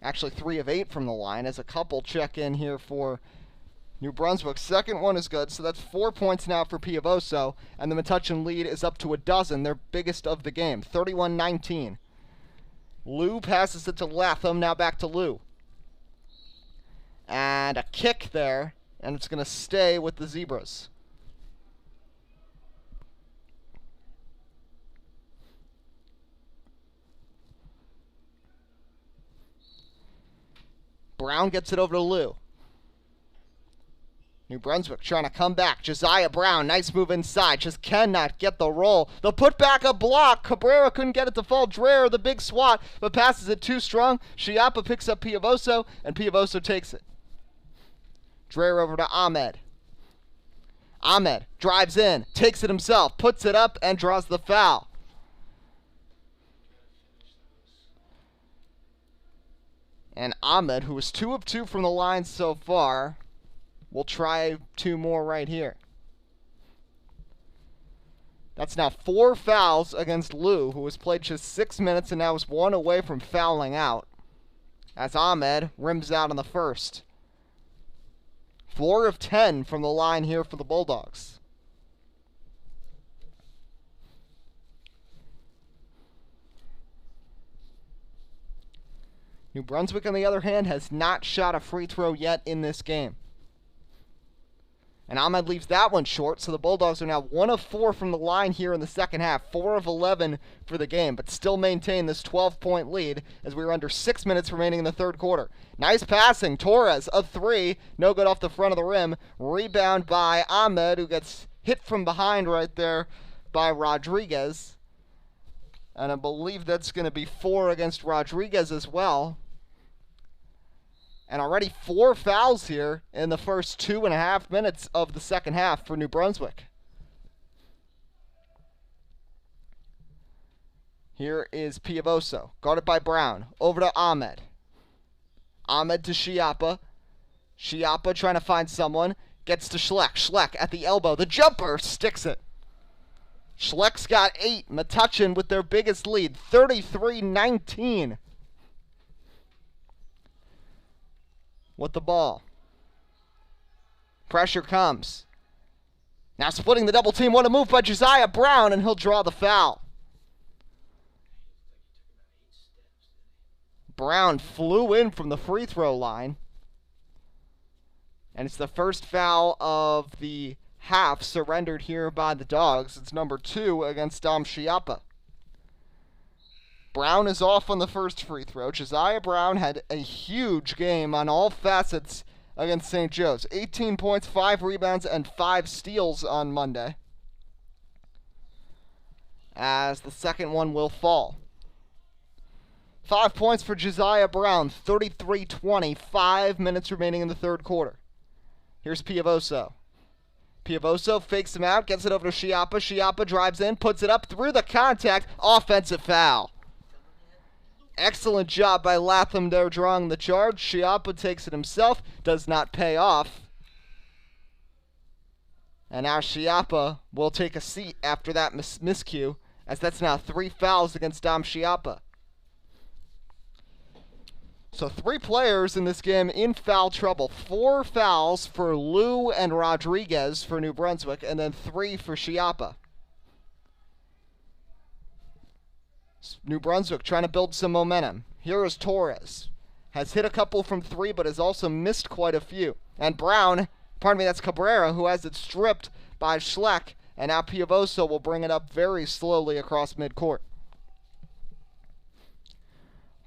Actually 3 of 8 from the line, as a couple check in here for New Brunswick. Second one is good, so that's 4 points now for Piavoso, and the Metuchen lead is up to 12, their biggest of the game, 31-19. Liu passes it to Latham, now back to Liu. And a kick there, and it's going to stay with the Zebras. Brown gets it over to Liu. New Brunswick trying to come back. Josiah Brown, nice move inside. Just cannot get the roll. The put back a block. Cabrera couldn't get it to fall. Dreher, the big swat, but passes it too strong. Schiappa picks up Piavoso, and Piavoso takes it. Dreher over to Ahmed. Ahmed drives in, takes it himself, puts it up, and draws the foul. And Ahmed, who is 2 of 2 from the line so far, will try 2 more right here. That's now 4 fouls against Lou, who has played just 6 minutes and now is 1 away from fouling out, as Ahmed rims out on the first. 4 of 10 from the line here for the Bulldogs. New Brunswick, on the other hand, has not shot a free throw yet in this game. And Ahmed leaves that one short, so the Bulldogs are now 1 of 4 from the line here in the second half. 4 of 11 for the game, but still maintain this 12-point lead as we are under 6 minutes remaining in the third quarter. Nice passing. Torres, a 3. No good off the front of the rim. Rebound by Ahmed, who gets hit from behind right there by Rodriguez. And I believe that's going to be 4 against Rodriguez as well. And already 4 fouls here in the first 2.5 minutes of the second half for New Brunswick. Here is Piavoso, guarded by Brown. Over to Ahmed. Ahmed to Schiappa. Schiappa trying to find someone. Gets to Schleck. Schleck at the elbow. The jumper sticks it. Schleck's got 8. Metuchen with their biggest lead, 33-19. With the ball. Pressure comes. Now splitting the double team. What a move by Josiah Brown, and he'll draw the foul. Brown flew in from the free throw line. And it's the first foul of the half surrendered here by the Dogs. It's number 2 against Dom Schiappa. Brown is off on the first free throw. Josiah Brown had a huge game on all facets against St. Joe's. 18 points, 5 rebounds, and 5 steals on Monday, as the second one will fall. 5 points for Josiah Brown, 33-20, 5 minutes remaining in the third quarter. Here's Piavoso. Piavoso fakes him out, gets it over to Schiappa. Schiappa drives in, puts it up through the contact. Offensive foul. Excellent job by Latham there drawing the charge. Schiappa takes it himself. Does not pay off. And now Schiappa will take a seat after that miscue, as that's now 3 fouls against Dom Schiappa. So 3 players in this game in foul trouble. 4 fouls for Lou and Rodriguez for New Brunswick, and then 3 for Schiappa. New Brunswick trying to build some momentum. Here is Torres. Has hit a couple from 3, but has also missed quite a few. And Brown, pardon me, that's Cabrera, who has it stripped by Schleck. And now Piavoso will bring it up very slowly across midcourt.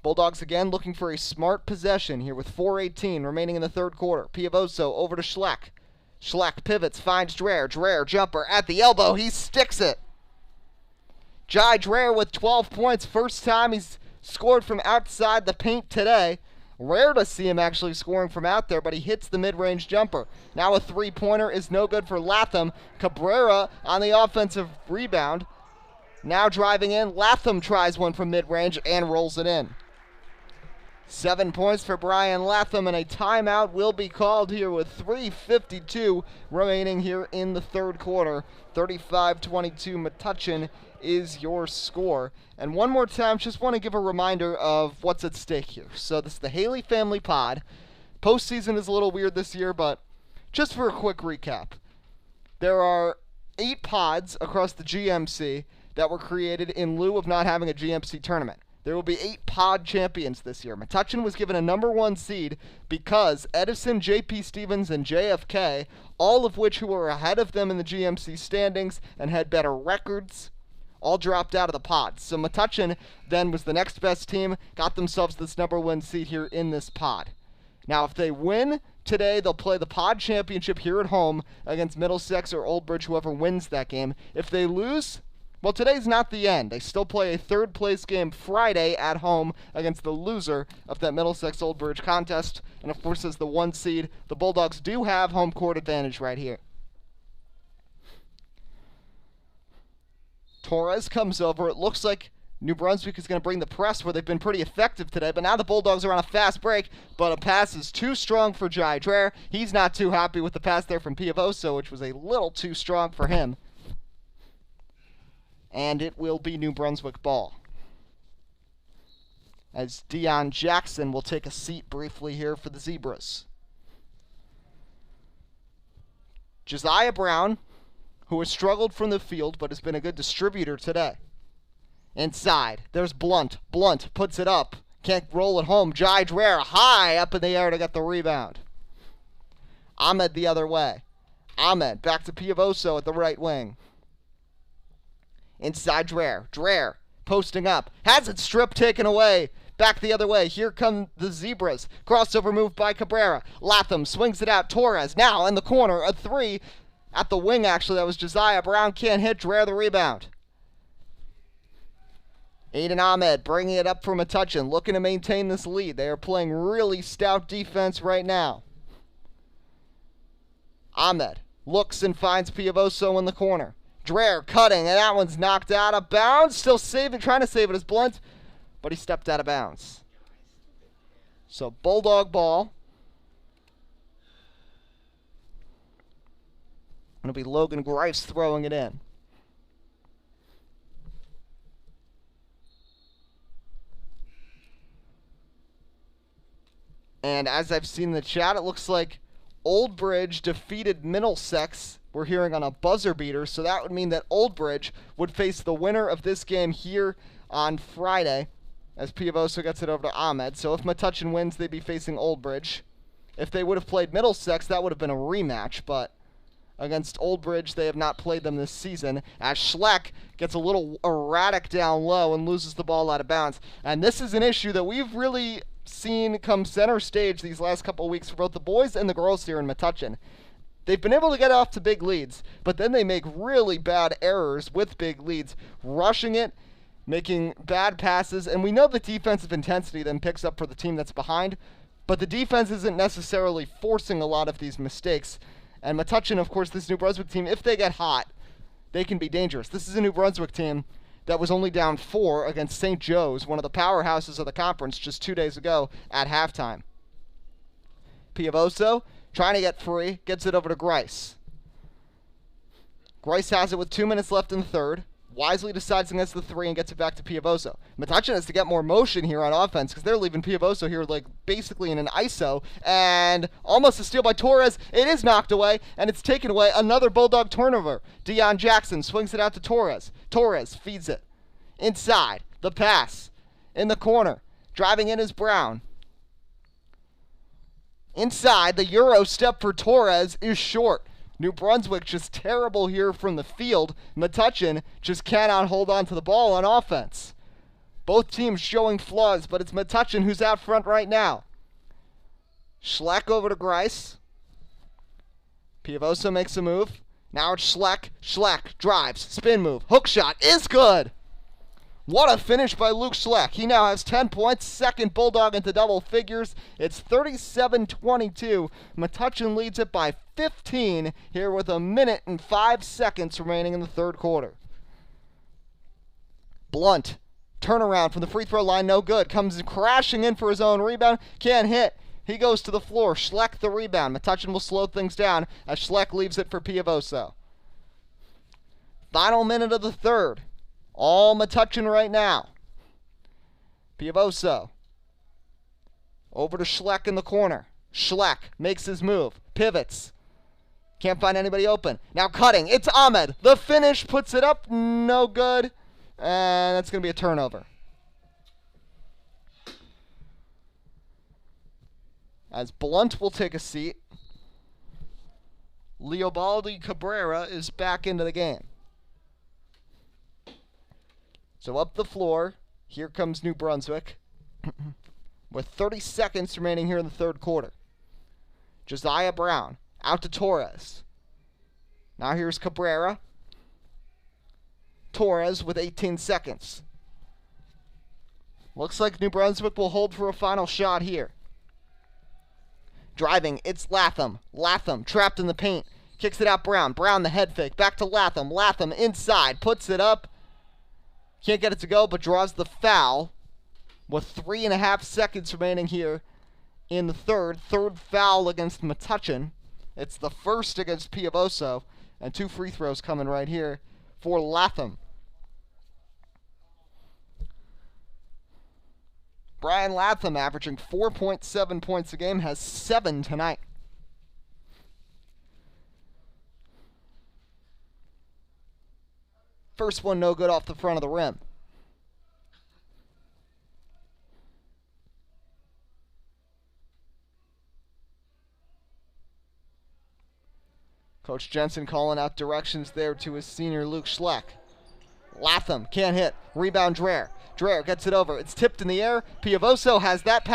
Bulldogs again looking for a smart possession here with 4:18 remaining in the third quarter. Piavoso over to Schleck. Schleck pivots, finds Dreher. Dreher jumper at the elbow. He sticks it. Jai Dreher with 12 points. First time he's scored from outside the paint today. Rare to see him actually scoring from out there, but he hits the mid-range jumper. Now a three-pointer is no good for Latham. Cabrera on the offensive rebound. Now driving in. Latham tries one from mid-range and rolls it in. 7 points for Brian Latham, and a timeout will be called here with 3:52 remaining here in the third quarter. 35-22 Metuchen is your score. And one more time, just want to give a reminder of what's at stake here. So this is the Haley Family Pod. Postseason is a little weird this year, but just for a quick recap, there are 8 pods across the GMC that were created in lieu of not having a GMC tournament. There will be 8 pod champions this year. Metuchen was given a number 1 seed because Edison, JP Stevens, and JFK, all of which who were ahead of them in the GMC standings and had better records, all dropped out of the pods. So Metuchen then was the next best team, got themselves this number 1 seed here in this pod. Now, if they win today. They'll play the Pod Championship here at home against Middlesex or Old Bridge, whoever wins that game. If they lose, well, today's not the end. They still play a third-place game Friday at home against the loser of that Middlesex-Old Bridge contest. And, of course, as the 1 seed, the Bulldogs do have home court advantage right here. Torres comes over. It looks like New Brunswick is going to bring the press where they've been pretty effective today. But now the Bulldogs are on a fast break. But a pass is too strong for Jai Dreher. He's not too happy with the pass there from Piavoso, which was a little too strong for him. And it will be New Brunswick ball. As Deion Jackson will take a seat briefly here for the Zebras. Josiah Brown, who has struggled from the field but has been a good distributor today. Inside, there's Blunt. Blunt puts it up. Can't roll it home. Jai Dreher high up in the air to get the rebound. Ahmed the other way. Ahmed back to Piavoso at the right wing. Inside Dreher. Dreher posting up. Has it stripped, taken away. Back the other way. Here come the Zebras. Crossover move by Cabrera. Latham swings it out. Torres now in the corner. A 3 at the wing, actually. That was Josiah Brown. Can't hit. Dreher the rebound. Aiden Ahmed bringing it up for Metuchen. Looking to maintain this lead. They are playing really stout defense right now. Ahmed looks and finds Piavoso in the corner. Dreher cutting, and that one's knocked out of bounds. Still trying to save it as Blunt, but he stepped out of bounds. So Bulldog ball. It'll be Logan Grice throwing it in. And as I've seen in the chat, it looks like Old Bridge defeated Middlesex. We're hearing on a buzzer beater, so that would mean that Old Bridge would face the winner of this game here on Friday, as Piavoso gets it over to Ahmed. So if Metuchen wins, they'd be facing Old Bridge. If they would have played Middlesex, that would have been a rematch, but against Old Bridge, they have not played them this season, as Schleck gets a little erratic down low and loses the ball out of bounds. And this is an issue that we've really seen come center stage these last couple of weeks for both the boys and the girls here in Metuchen. They've been able to get off to big leads, but then they make really bad errors with big leads, rushing it, making bad passes, and we know the defensive intensity then picks up for the team that's behind, but the defense isn't necessarily forcing a lot of these mistakes. And Metuchen, of course, this New Brunswick team, if they get hot, they can be dangerous. This is a New Brunswick team that was only down 4 against St. Joe's, one of the powerhouses of the conference, just 2 days ago at halftime. Piavoso trying to get free, gets it over to Grice. Grice has it with 2 minutes left in the third. Wisely decides against the 3 and gets it back to Piavoso. Metuchen has to get more motion here on offense because they're leaving Piavoso here like basically in an ISO. And almost a steal by Torres. It is knocked away, and it's taken away. Another Bulldog turnover. Deion Jackson swings it out to Torres. Torres feeds it. Inside. The pass. In the corner. Driving in is Brown. Inside, the Euro step for Torres is short. New Brunswick just terrible here from the field. Metuchen just cannot hold on to the ball on offense. Both teams showing flaws, but it's Metuchen who's out front right now. Schleck over to Grice. Piavoso makes a move. Now it's Schleck. Schleck drives. Spin move. Hook shot is good. What a finish by Luke Schleck. He now has 10 points, second Bulldog into double figures. It's 37-22. Metuchen leads it by 15 here with 1 minute and 5 seconds remaining in the third quarter. Blunt, turnaround from the free throw line, no good. Comes crashing in for his own rebound, can't hit. He goes to the floor. Schleck the rebound. Metuchen will slow things down as Schleck leaves it for Piavoso. Final minute of the third. All Metuchen right now. Piavoso. Over to Schleck in the corner. Schleck makes his move. Pivots. Can't find anybody open. Now cutting. It's Ahmed. The finish puts it up. No good. And that's going to be a turnover. As Blunt will take a seat. Leobaldi Cabrera is back into the game. So up the floor, here comes New Brunswick with 30 seconds remaining here in the third quarter. Josiah Brown. Out to Torres. Now here's Cabrera. Torres with 18 seconds. Looks like New Brunswick will hold for a final shot here. Driving, it's Latham. Latham trapped in the paint. Kicks it out Brown. Brown the head fake. Back to Latham. Latham inside. Puts it up. Can't get it to go, but draws the foul. With 3.5 seconds remaining here in the third. Third foul against Metuchen. It's the first against Piavoso. And 2 free throws coming right here for Latham. Brian Latham averaging 4.7 points a game, has 7 tonight. First one no good off the front of the rim. Coach Jensen calling out directions there to his senior Luke Schleck. Latham can't hit. Rebound Dreher. Dreher gets it over. It's tipped in the air. Piavoso has that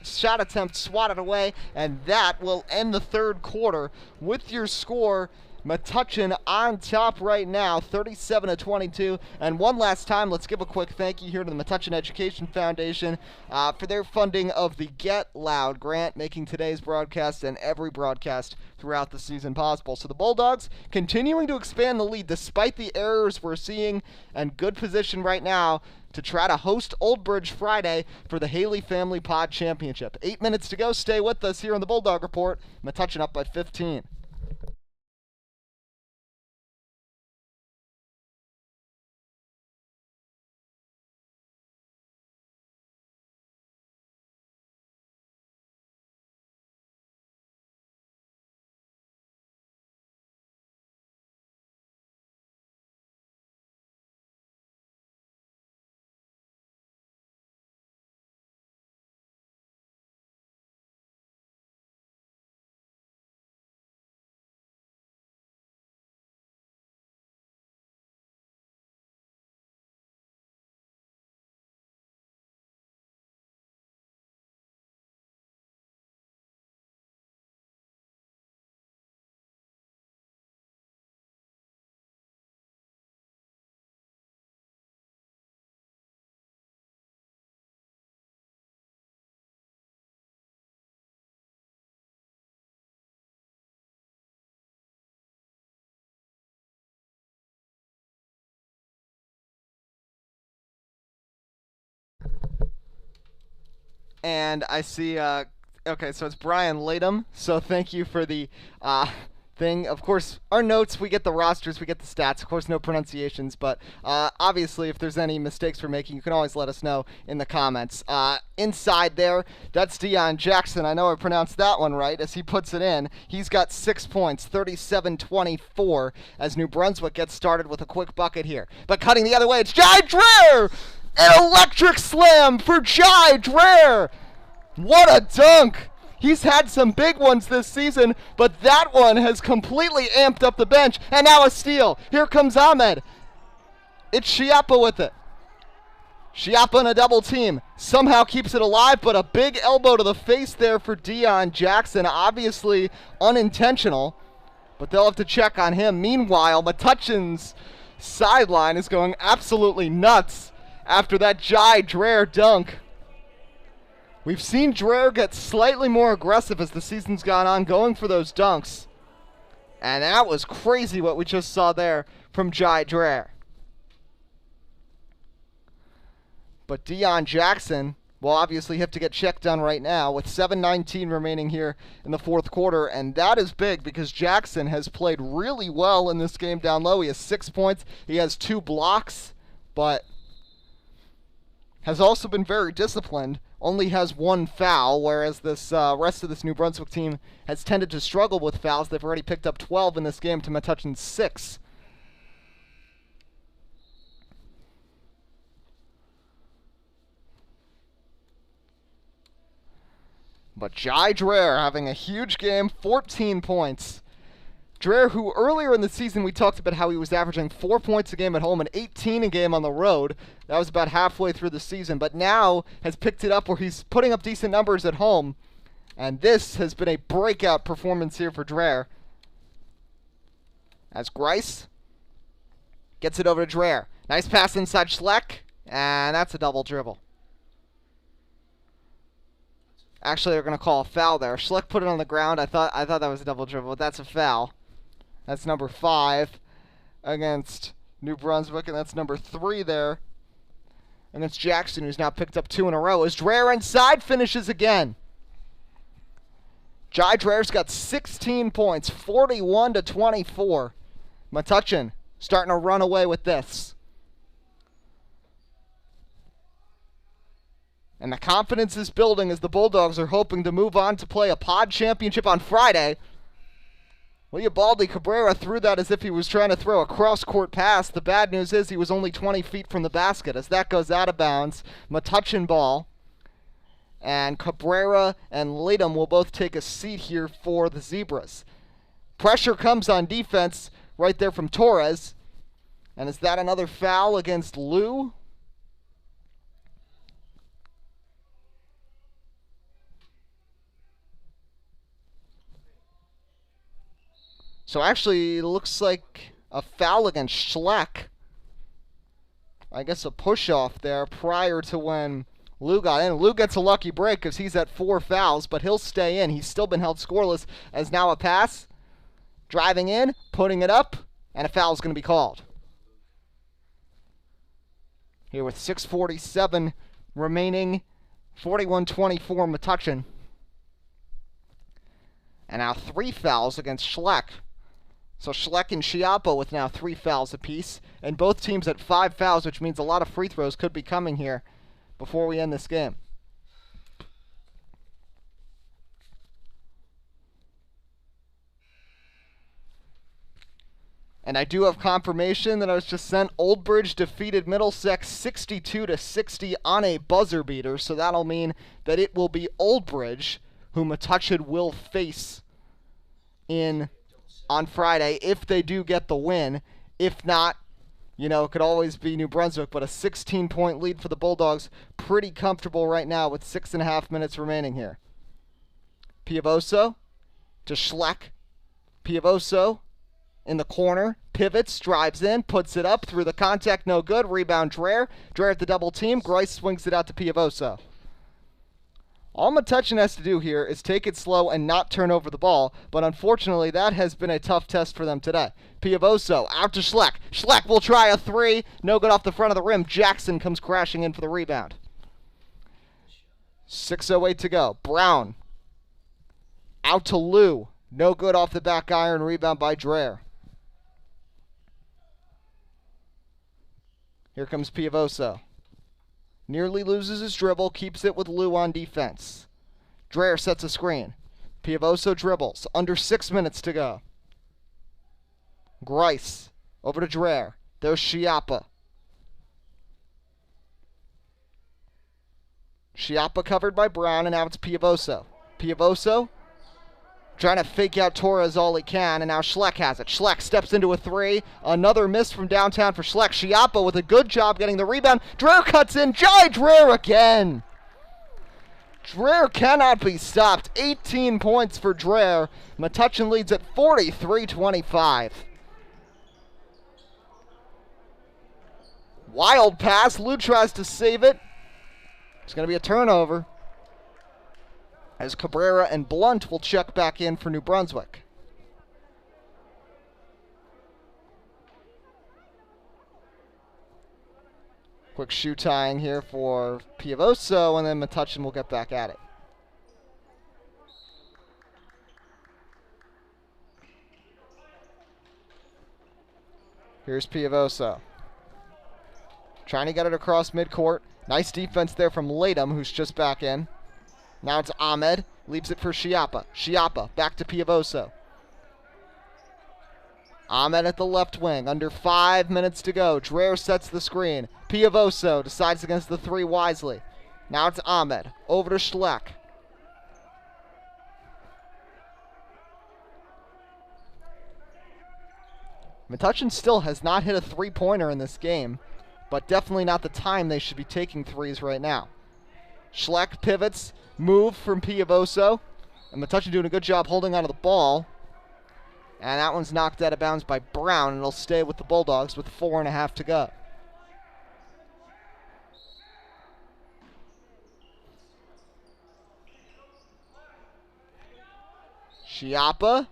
shot attempt swatted away, and that will end the third quarter with your score. Metuchen on top right now, 37-22. And one last time, let's give a quick thank you here to the Metuchen Education Foundation for their funding of the Get Loud grant, making today's broadcast and every broadcast throughout the season possible. So the Bulldogs continuing to expand the lead despite the errors we're seeing, and good position right now to try to host Old Bridge Friday for the Haley Family Pod Championship. 8 minutes to go. Stay with us here on the Bulldog Report. Metuchen up by 15. And I see, okay, so it's Brian Latham. So thank you for the thing. Of course, our notes, we get the rosters, we get the stats. Of course, no pronunciations, but obviously, if there's any mistakes we're making, you can always let us know in the comments. Inside there, that's Deion Jackson. I know I pronounced that one right as he puts it in. He's got 6 points, 37-24, as New Brunswick gets started with a quick bucket here. But cutting the other way, it's Jai Dreher! An electric slam for Jai Dreher! What a dunk! He's had some big ones this season, but that one has completely amped up the bench. And now a steal. Here comes Ahmed. It's Schiappa with it. Schiappa in a double team. Somehow keeps it alive, but a big elbow to the face there for Deion Jackson. Obviously unintentional, but they'll have to check on him. Meanwhile, Metuchen's sideline is going absolutely nuts after that Jai Dreher dunk. We've seen Dreher get slightly more aggressive as the season's gone on, going for those dunks. And that was crazy what we just saw there from Jai Dreher. But Deion Jackson will obviously have to get checked on right now with 7:19 remaining here in the fourth quarter. And that is big because Jackson has played really well in this game down low. He has 6 points. He has 2 blocks, but has also been very disciplined, only has 1 foul, whereas this rest of this New Brunswick team has tended to struggle with fouls. They've already picked up 12 in this game to Metuchen's 6. But Jai Dreher having a huge game, 14 points. Dreher, who earlier in the season we talked about how he was averaging 4 points a game at home and 18 a game on the road. That was about halfway through the season, but now has picked it up where he's putting up decent numbers at home. And this has been a breakout performance here for Dreher. As Grice gets it over to Dreher. Nice pass inside Schleck, and that's a double dribble. Actually, they're going to call a foul there. Schleck put it on the ground. I thought that was a double dribble, but that's a foul. That's number 5 against New Brunswick, and that's number 3 there against Jackson, who's now picked up 2 in a row. As Dreher inside finishes again. Jai Dreher's got 16 points, 41-24. Metuchen starting to run away with this. And the confidence is building as the Bulldogs are hoping to move on to play a pod championship on Friday. Leobaldi Cabrera threw that as if he was trying to throw a cross-court pass. The bad news is he was only 20 feet from the basket. As that goes out of bounds, Metuchen ball. And Cabrera and Latham will both take a seat here for the Zebras. Pressure comes on defense right there from Torres. And is that another foul against Lou? So actually, it looks like a foul against Schleck. I guess a push-off there prior to when Lou got in. Lou gets a lucky break because he's at 4 fouls, but he'll stay in. He's still been held scoreless as now a pass. Driving in, putting it up, and a foul is going to be called. Here with 6:47 remaining, 41-24 Metuchen. And now 3 fouls against Schleck. So Schleck and Schiappa with now 3 fouls apiece. And both teams at 5 fouls, which means a lot of free throws could be coming here before we end this game. And I do have confirmation that I was just sent. Old Bridge defeated Middlesex 62-60 on a buzzer beater. So that'll mean that it will be Old Bridge who Metuchen will face on Friday if they do get the win. If not, you know, it could always be New Brunswick, but a 16-point lead for the Bulldogs. Pretty comfortable right now with 6.5 minutes remaining here. Piavoso to Schleck. Piavoso in the corner, pivots, drives in, puts it up, through the contact, no good. Rebound Dreher. Dreher at the double team. Grice swings it out to Piavoso. All Metuchen has to do here is take it slow and not turn over the ball, but unfortunately that has been a tough test for them today. Piavoso out to Schleck. Schleck will try a 3. No good off the front of the rim. Jackson comes crashing in for the rebound. 6:08 to go. Brown out to Lou. No good off the back iron. Rebound by Dreher. Here comes Piavoso. Nearly loses his dribble, keeps it with Lou on defense. Dreher sets a screen. Piavoso dribbles. Under 6 minutes to go. Grice over to Dreher. There's Schiappa. Schiappa covered by Brown, and now it's Piavoso. Piavoso trying to fake out Torres all he can, and now Schleck has it. Schleck steps into a 3. Another miss from downtown for Schleck. Schiappa with a good job getting the rebound. Dreher cuts in. Jai Dreher again. Dreher cannot be stopped. 18 points for Dreher. Metuchen leads at 43-25. Wild pass. Lou tries to save it. It's going to be a turnover, as Cabrera and Blunt will check back in for New Brunswick. Quick shoe tying here for Piavoso, and then Metuchen will get back at it. Here's Piavoso. Trying to get it across midcourt. Nice defense there from Latham, who's just back in. Now it's Ahmed. Leaves it for Schiappa. Schiappa back to Piavoso. Ahmed at the left wing. Under 5 minutes to go. Dreher sets the screen. Piavoso decides against the 3 wisely. Now it's Ahmed. Over to Schleck. Metuchen still has not hit a 3-pointer in this game, but definitely not the time they should be taking 3s right now. Schleck pivots. Move from Piavoso. And Metuchen doing a good job holding onto the ball. And that one's knocked out of bounds by Brown, and it'll stay with the Bulldogs with 4.5 to go. Chiappa.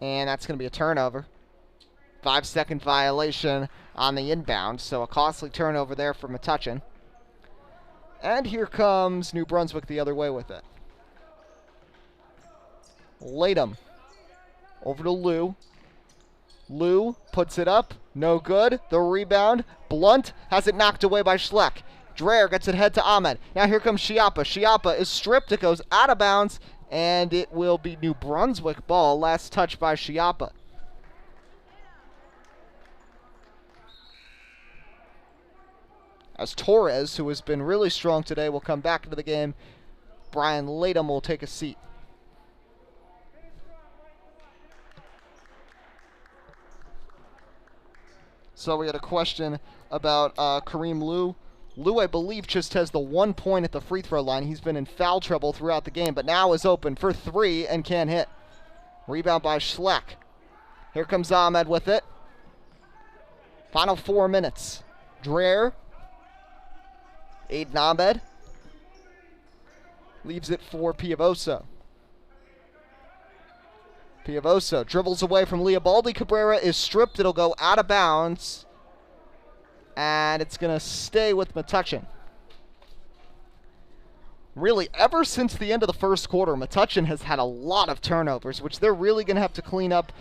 And that's going to be a turnover. 5-second violation on the inbound, so a costly turnover there for Metuchen. And here comes New Brunswick the other way with it. Latham. Over to Lou. Lou puts it up. No good. The rebound. Blunt has it knocked away by Schleck. Dreher gets it head to Ahmed. Now here comes Chiappa. Chiappa is stripped. It goes out of bounds, and it will be New Brunswick ball. Last touch by Chiappa. As Torres, who has been really strong today, will come back into the game. Brian Latham will take a seat. So we had a question about Kareem Lou. Lou, I believe, just has the 1 point at the free throw line. He's been in foul trouble throughout the game, but now is open for 3 and can't hit. Rebound by Schleck. Here comes Ahmed with it. Final 4 minutes. Dreher. Aiden Ahmed. Leaves it for Piavoso. Piavoso dribbles away from Leobaldi. Cabrera is stripped. It'll go out of bounds. And it's going to stay with Metuchen. Really, ever since the end of the first quarter, Metuchen has had a lot of turnovers, which they're really going to have to clean up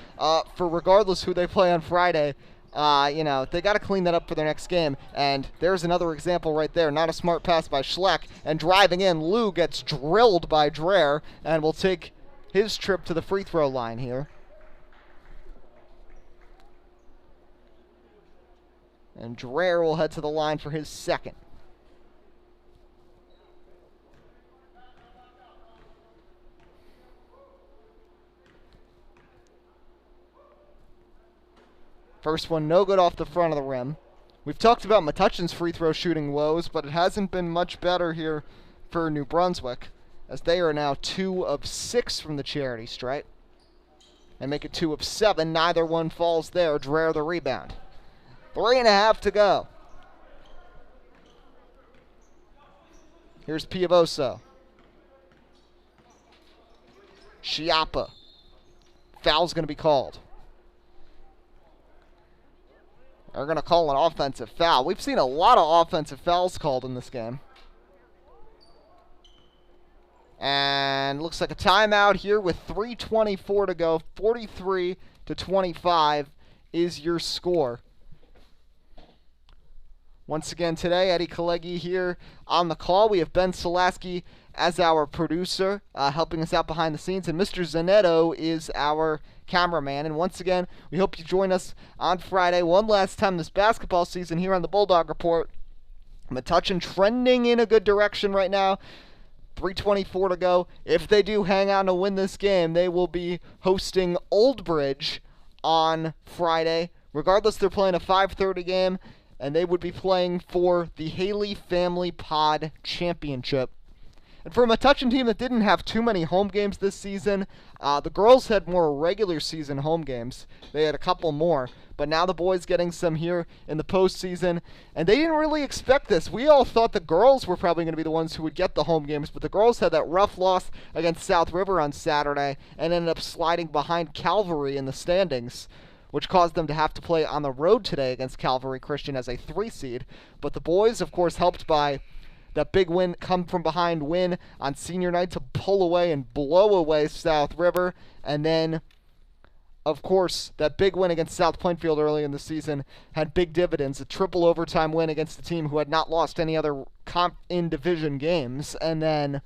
for regardless who they play on Friday. They got to clean that up for their next game. And there's another example right there. Not a smart pass by Schleck. And driving in, Lou gets drilled by Dreher and will take his trip to the free throw line here. And Dreher will head to the line for his second. First one, no good off the front of the rim. We've talked about Metuchen's free throw shooting woes, but it hasn't been much better here for New Brunswick, as they are now 2 of 6 from the charity stripe. And make it 2 of 7. Neither one falls there. Dreher the rebound. 3.5 to go. Here's Piavoso. Chiappa. Foul's going to be called. They're going to call an offensive foul. We've seen a lot of offensive fouls called in this game. And looks like a timeout here with 3:24 to go. 43-25 is your score. Once again today, Eddie Kalegi here on the call. We have Ben Solaski as our producer, helping us out behind the scenes, and Mr. Zanetto is our cameraman. And once again, we hope you join us on Friday one last time this basketball season here on the Bulldog Report. Metuchen trending in a good direction right now. 3:24 to go. If they do hang on to win this game, they will be hosting Old Bridge on Friday. Regardless, they're playing a 5:30 game, and they would be playing for the Haley Family Pod Championship. And for a Metuchen team that didn't have too many home games this season, the girls had more regular season home games. They had a couple more, but now the boys getting some here in the postseason, and they didn't really expect this. We all thought the girls were probably going to be the ones who would get the home games, but the girls had that rough loss against South River on Saturday and ended up sliding behind Calvary in the standings, which caused them to have to play on the road today against Calvary Christian as a 3 seed. But the boys, of course, helped by that big win, come from behind win on senior night to pull away and blow away South River. And then, of course, that big win against South Plainfield early in the season had big dividends. A triple overtime win against a team who had not lost any other in-division games. And then,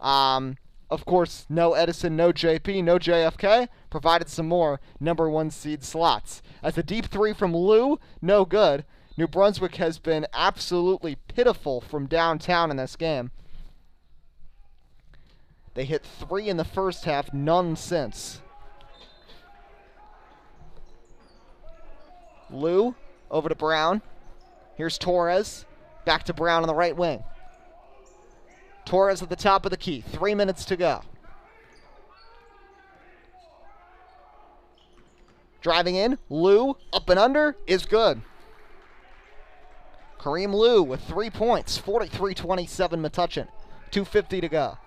of course, no Edison, no JP, no JFK, provided some more number 1 seed slots. As a deep 3 from Lou, no good. New Brunswick has been absolutely pitiful from downtown in this game. They hit 3 in the first half, none since. Lou, over to Brown. Here's Torres. Back to Brown on the right wing. Torres at the top of the key. 3 minutes to go. Driving in. Liu, up and under, is good. Kareem Liu with 3 points. 43-27 Metuchen. 2:50 to go.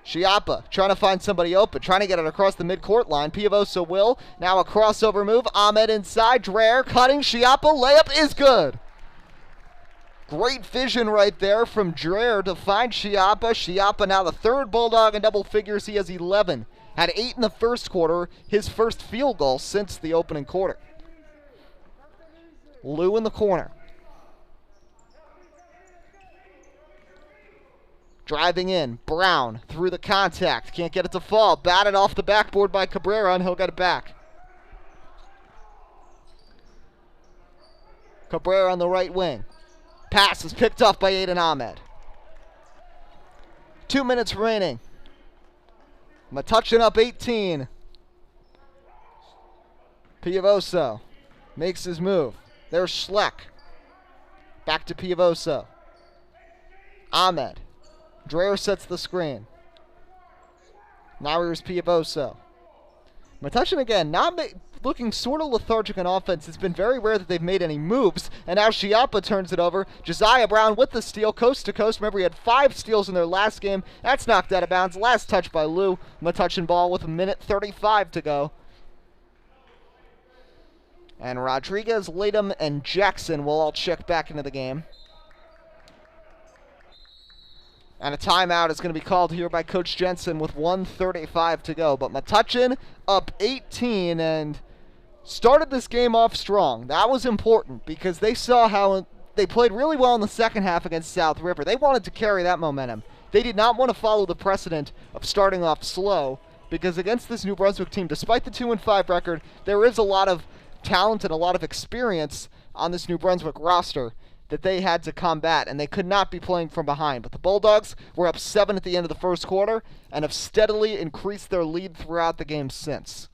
Schiappa trying to find somebody open, trying to get it across the midcourt line. Piavosa will. Now a crossover move. Ahmed inside. Dreher cutting. Schiappa layup is good. Great vision right there from Dreher to find Schiappa. Schiappa now the third Bulldog in double figures. He has 11. Had 8 in the first quarter. His first field goal since the opening quarter. Liu in the corner. Driving in, Brown through the contact, can't get it to fall. Batted off the backboard by Cabrera, and he'll get it back. Cabrera on the right wing. Pass is picked off by Aiden Ahmed. 2 minutes remaining. Metuchen up 18. Piavosa makes his move. There's Schleck. Back to Piavosa. Ahmed. Dreher sets the screen. Now here's Piavosa. Metuchen again, not looking sort of lethargic on offense. It's been very rare that they've made any moves. And now Schiappa turns it over. Josiah Brown with the steal, coast to coast. Remember, he had 5 steals in their last game. That's knocked out of bounds. Last touch by Liu. Metuchen ball with 1:35 to go. And Rodriguez, Latham, and Jackson will all check back into the game. And a timeout is going to be called here by Coach Jensen with 1:35 to go. But Metuchen up 18 and started this game off strong. That was important because they saw how they played really well in the second half against South River. They wanted to carry that momentum. They did not want to follow the precedent of starting off slow because against this New Brunswick team, despite the 2-5 record, there is a lot of talent and a lot of experience on this New Brunswick roster that they had to combat, and they could not be playing from behind. But the Bulldogs were up 7 at the end of the first quarter and have steadily increased their lead throughout the game since.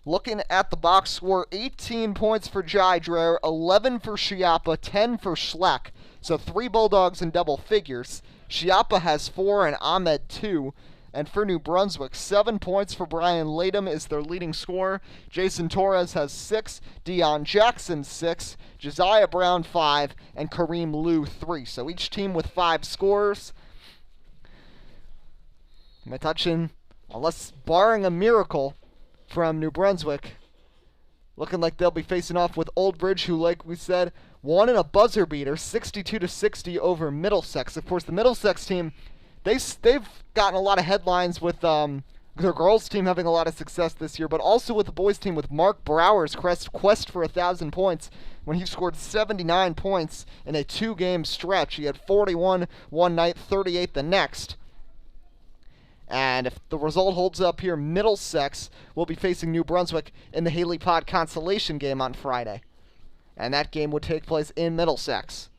Looking at the box score, 18 points for Jai Dreher, 11 for Schiappa, 10 for Schleck. So 3 Bulldogs in double figures. Schiappa has 4 and Ahmed 2. And for New Brunswick, 7 points for Brian Latham is their leading scorer. Jason Torres has 6, Deion Jackson 6, Josiah Brown 5, and Kareem Liu 3. So each team with 5 scorers. Metuchen, unless barring a miracle from New Brunswick, looking like they'll be facing off with Old Bridge, who, like we said, won in a buzzer beater, 62-60 over Middlesex. Of course, the Middlesex team, they've gotten a lot of headlines with their girls team having a lot of success this year, but also with the boys team with Mark Brower's quest for 1,000 points when he scored 79 points in a 2-game stretch. He had 41 one night, 38 the next. And if the result holds up here, Middlesex will be facing New Brunswick in the Haley Pod Consolation game on Friday. And that game would take place in Middlesex.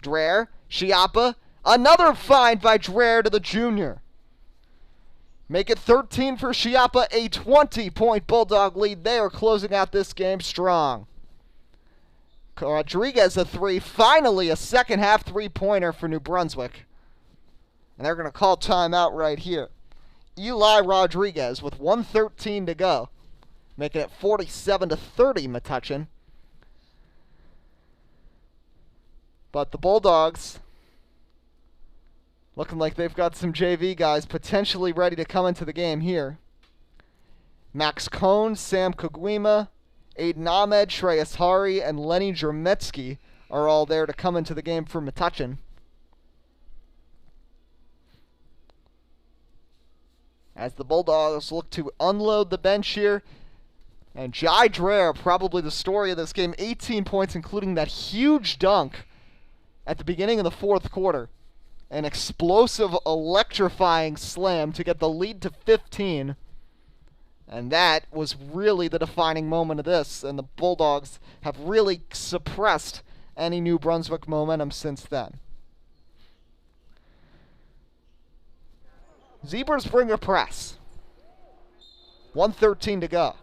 Dreher, Schiappa, another find by Dreher to the junior. Make it 13 for Schiappa, a 20-point Bulldog lead. They are closing out this game strong. Rodriguez a 3, finally a second half 3-pointer for New Brunswick. And they're going to call timeout right here. Eli Rodriguez with 1:13 to go, making it 47-30 Metuchen. But the Bulldogs looking like they've got some JV guys potentially ready to come into the game here. Max Cohn, Sam Kugwima, Aiden Ahmed, Shreyas Hari, and Lenny Jermetsky are all there to come into the game for Metuchen. As the Bulldogs look to unload the bench here. And Jai Dreher, probably the story of this game, 18 points, including that huge dunk at the beginning of the fourth quarter. An explosive, electrifying slam to get the lead to 15. And that was really the defining moment of this. And the Bulldogs have really suppressed any New Brunswick momentum since then. Zebras bring a press. 1:13 to go.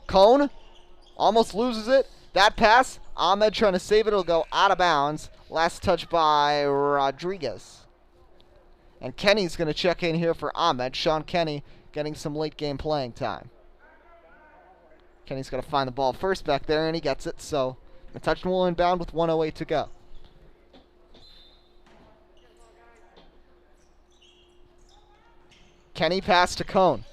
Cohn almost loses it. That pass, Ahmed trying to save it. It'll go out of bounds. Last touch by Rodriguez. And Kenny's going to check in here for Ahmed. Sean Kenny getting some late game playing time. Kenny's going to find the ball first back there, and he gets it. So Metuchen will inbound with 1:08 to go. Kenny pass to Cone.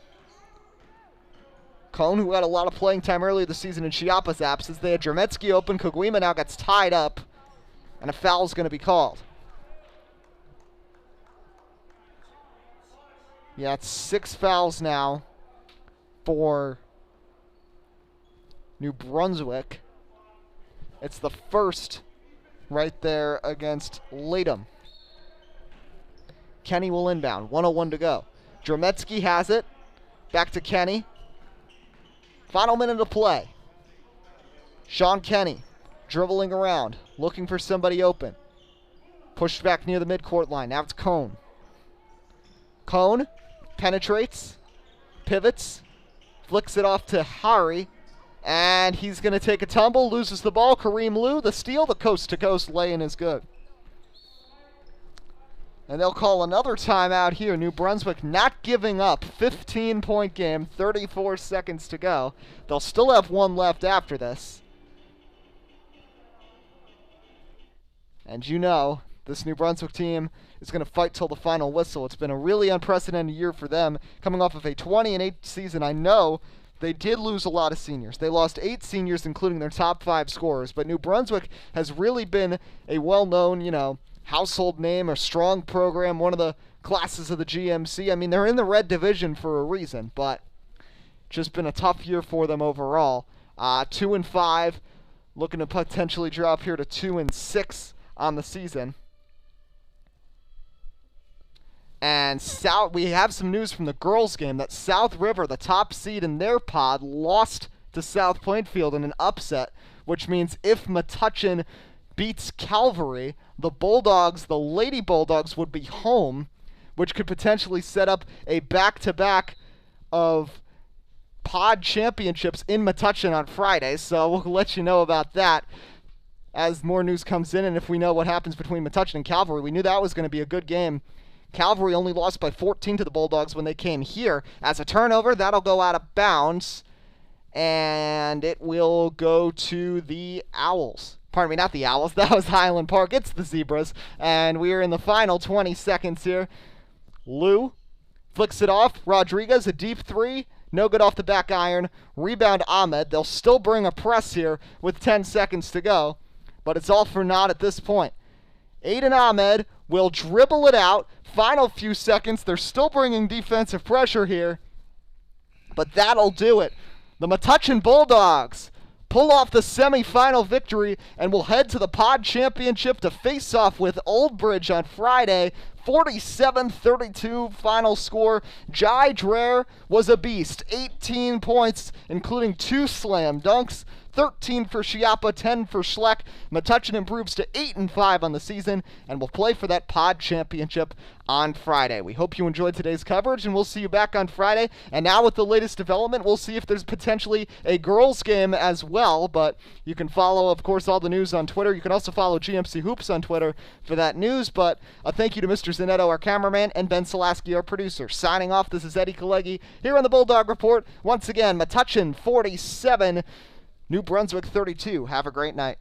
Cone, who had a lot of playing time earlier this season in Chiappa's absence. They had Jermetsky open. Koguima now gets tied up, and a foul is going to be called. Yeah, it's 6 fouls now for New Brunswick. It's the first right there against Latham. Kenny will inbound. 1:01 to go. Jermetsky has it. Back to Kenny. Final minute of play. Sean Kenny dribbling around, looking for somebody open. Pushed back near the midcourt line. Now it's Cone. Cone penetrates, pivots, flicks it off to Hari, and he's going to take a tumble, loses the ball. Kareem Liu, the steal, the coast-to-coast lay-in is good. And they'll call another timeout here. New Brunswick not giving up. 15-point game, 34 seconds to go. They'll still have one left after this. And you know, this New Brunswick team is going to fight till the final whistle. It's been a really unprecedented year for them. Coming off of a 20-8 season, I know they did lose a lot of seniors. They lost 8 seniors, including their top 5 scorers. But New Brunswick has really been a well-known, household name, a strong program, one of the classes of the GMC. I mean, they're in the red division for a reason, but just been a tough year for them overall. 2-5, looking to potentially drop here to 2-6 on the season. And we have some news from the girls' game that South River, the top seed in their pod, lost to South Plainfield in an upset, which means if Metuchen beats Calvary, the Lady Bulldogs would be home, which could potentially set up a back-to-back of pod championships in Metuchen on Friday. So we'll let you know about that as more news comes in, and if we know what happens between Metuchen and Calvary. We knew that was going to be a good game. Calvary only lost by 14 to the Bulldogs when they came here. As a turnover, that'll go out of bounds, and it will go to the Owls. Pardon me, not the Owls. That was Highland Park. It's the Zebras. And we are in the final 20 seconds here. Liu flicks it off. Rodriguez, a deep 3. No good off the back iron. Rebound Ahmed. They'll still bring a press here with 10 seconds to go. But it's all for naught at this point. Aiden Ahmed will dribble it out. Final few seconds. They're still bringing defensive pressure here. But that'll do it. The Metuchen Bulldogs pull off the semifinal victory and will head to the pod championship to face off with Old Bridge on Friday. 47-32 final score. Jai Dreher was a beast. 18 points, including 2 slam dunks. 13 for Chiappa, 10 for Schleck. Metuchen improves to 8-5 on the season and will play for that pod championship on Friday. We hope you enjoyed today's coverage, and we'll see you back on Friday. And now with the latest development, we'll see if there's potentially a girls' game as well. But you can follow, of course, all the news on Twitter. You can also follow GMC Hoops on Twitter for that news. But a thank you to Mr. Zanetto, our cameraman, and Ben Selaski, our producer. Signing off, this is Eddie Kalegi here on the Bulldog Report. Once again, Metuchen 47, New Brunswick 32. Have a great night.